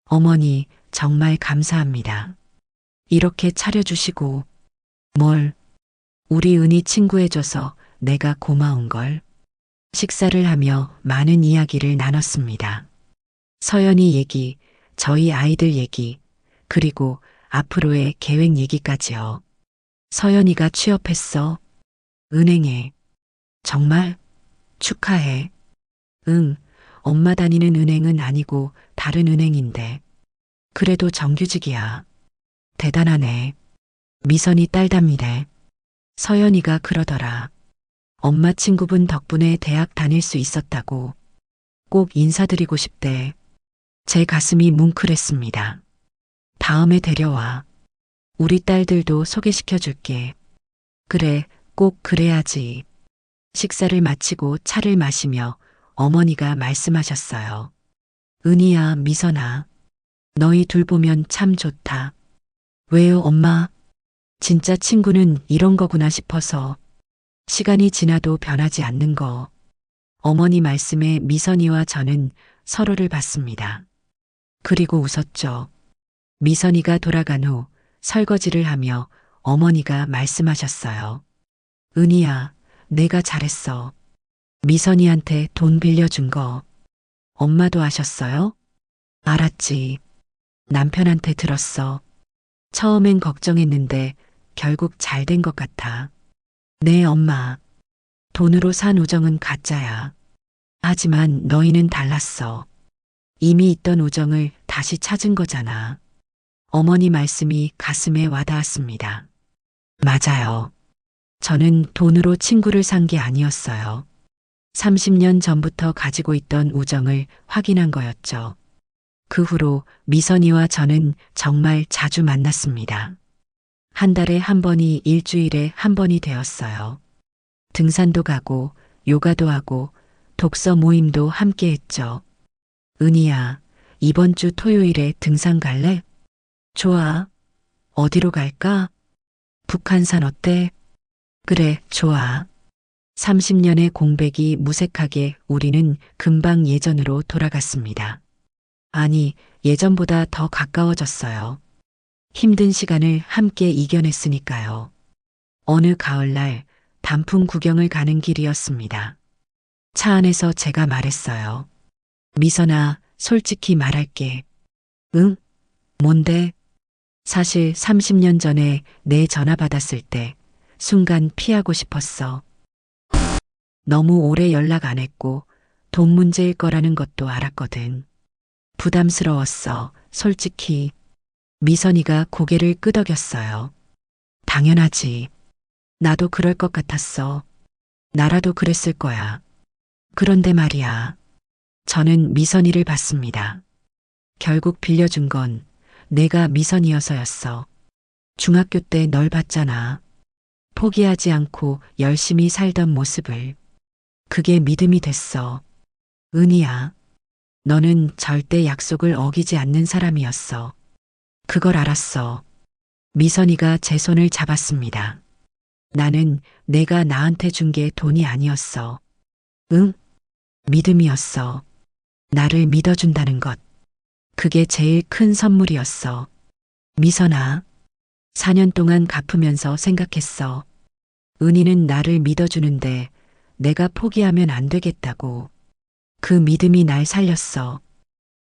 어머니, 정말 감사합니다. 이렇게 차려주시고, 뭘, 우리 은희 친구해줘서 내가 고마운 걸. 식사를 하며 많은 이야기를 나눴습니다. 서연이 얘기, 저희 아이들 얘기, 그리고 앞으로의 계획 얘기까지요. 서연이가 취업했어. 은행에. 정말? 축하해. 응, 엄마 다니는 은행은 아니고 다른 은행인데. 그래도 정규직이야. 대단하네. 미선이 딸답니다. 서연이가 그러더라. 엄마 친구분 덕분에 대학 다닐 수 있었다고. 꼭 인사드리고 싶대. 제 가슴이 뭉클했습니다. 다음에 데려와. 우리 딸들도 소개시켜 줄게. 그래, 꼭 그래야지. 식사를 마치고 차를 마시며 어머니가 말씀하셨어요. 은희야, 미선아. 너희 둘 보면 참 좋다. 왜요, 엄마? 진짜 친구는 이런 거구나 싶어서. 시간이 지나도 변하지 않는 거. 어머니 말씀에 미선이와 저는 서로를 봤습니다. 그리고 웃었죠. 미선이가 돌아간 후 설거지를 하며 어머니가 말씀하셨어요. 은희야, 내가 잘했어. 미선이한테 돈 빌려준 거. 엄마도 아셨어요? 알았지. 남편한테 들었어. 처음엔 걱정했는데 결국 잘 된 것 같아. 네, 엄마. 돈으로 산 우정은 가짜야. 하지만 너희는 달랐어. 이미 있던 우정을 다시 찾은 거잖아. 어머니 말씀이 가슴에 와닿았습니다. 맞아요. 저는 돈으로 친구를 산 게 아니었어요. 30년 전부터 가지고 있던 우정을 확인한 거였죠. 그 후로 미선이와 저는 정말 자주 만났습니다. 한 달에 한 번이 일주일에 한 번이 되었어요. 등산도 가고 요가도 하고 독서 모임도 함께 했죠. 은희야, 이번 주 토요일에 등산 갈래? 좋아. 어디로 갈까? 북한산 어때? 그래, 좋아. 30년의 공백이 무색하게 우리는 금방 예전으로 돌아갔습니다. 아니, 예전보다 더 가까워졌어요. 힘든 시간을 함께 이겨냈으니까요. 어느 가을날 단풍 구경을 가는 길이었습니다. 차 안에서 제가 말했어요. 미선아, 솔직히 말할게. 응? 뭔데? 사실 30년 전에 내 전화 받았을 때 순간 피하고 싶었어. 너무 오래 연락 안 했고 돈 문제일 거라는 것도 알았거든. 부담스러웠어, 솔직히. 미선이가 고개를 끄덕였어요. 당연하지. 나도 그럴 것 같았어. 나라도 그랬을 거야. 그런데 말이야. 저는 미선이를 봤습니다. 결국 빌려준 건 내가 미선이어서였어. 중학교 때 널 봤잖아. 포기하지 않고 열심히 살던 모습을. 그게 믿음이 됐어. 은희야, 너는 절대 약속을 어기지 않는 사람이었어. 그걸 알았어. 미선이가 제 손을 잡았습니다. 나는 내가 나한테 준 게 돈이 아니었어. 응? 믿음이었어. 나를 믿어준다는 것. 그게 제일 큰 선물이었어. 미선아, 4년 동안 갚으면서 생각했어. 은희는 나를 믿어주는데 내가 포기하면 안 되겠다고. 그 믿음이 날 살렸어.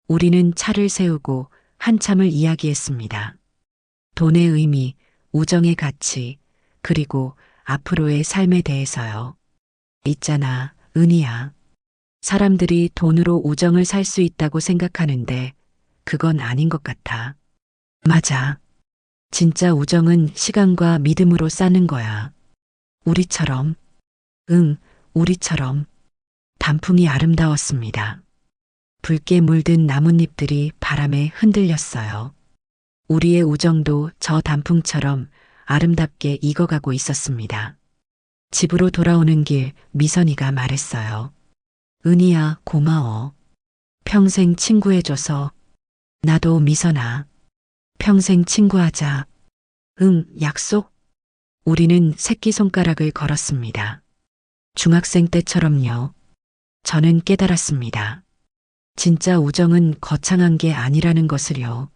우리는 차를 세우고 한참을 이야기했습니다. 돈의 의미, 우정의 가치, 그리고 앞으로의 삶에 대해서요. 있잖아, 은희야. 사람들이 돈으로 우정을 살 수 있다고 생각하는데 그건 아닌 것 같아. 맞아. 진짜 우정은 시간과 믿음으로 쌓는 거야. 우리처럼. 응, 우리처럼. 단풍이 아름다웠습니다. 붉게 물든 나뭇잎들이 바람에 흔들렸어요. 우리의 우정도 저 단풍처럼 아름답게 익어가고 있었습니다. 집으로 돌아오는 길 미선이가 말했어요. 은희야, 고마워. 평생 친구해줘서. 나도 미선아. 평생 친구하자. 응, 약속? 우리는 새끼손가락을 걸었습니다. 중학생 때처럼요. 저는 깨달았습니다. 진짜 우정은 거창한 게 아니라는 것을요.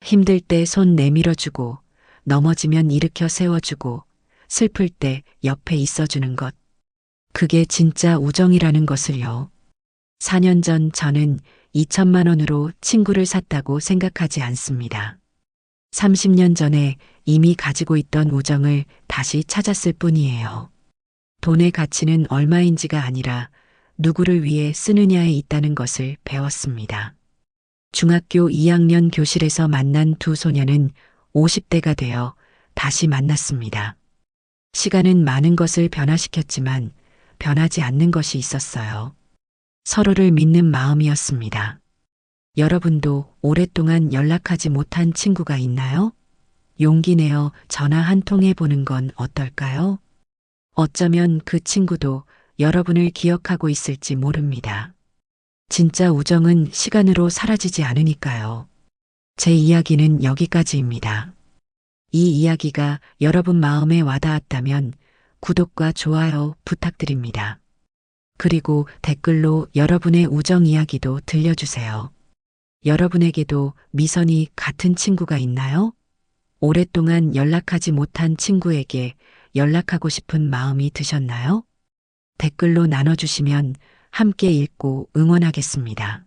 힘들 때 손 내밀어주고, 넘어지면 일으켜 세워주고, 슬플 때 옆에 있어주는 것. 그게 진짜 우정이라는 것을요. 4년 전 저는 2천만 원으로 친구를 샀다고 생각하지 않습니다. 30년 전에 이미 가지고 있던 우정을 다시 찾았을 뿐이에요. 돈의 가치는 얼마인지가 아니라 누구를 위해 쓰느냐에 있다는 것을 배웠습니다. 중학교 2학년 교실에서 만난 두 소녀는 50대가 되어 다시 만났습니다. 시간은 많은 것을 변화시켰지만 변하지 않는 것이 있었어요. 서로를 믿는 마음이었습니다. 여러분도 오랫동안 연락하지 못한 친구가 있나요? 용기 내어 전화 한 통 해보는 건 어떨까요? 어쩌면 그 친구도 여러분을 기억하고 있을지 모릅니다. 진짜 우정은 시간으로 사라지지 않으니까요. 제 이야기는 여기까지입니다. 이 이야기가 여러분 마음에 와닿았다면 구독과 좋아요 부탁드립니다. 그리고 댓글로 여러분의 우정 이야기도 들려주세요. 여러분에게도 미선이 같은 친구가 있나요? 오랫동안 연락하지 못한 친구에게 연락하고 싶은 마음이 드셨나요? 댓글로 나눠주시면 함께 읽고 응원하겠습니다.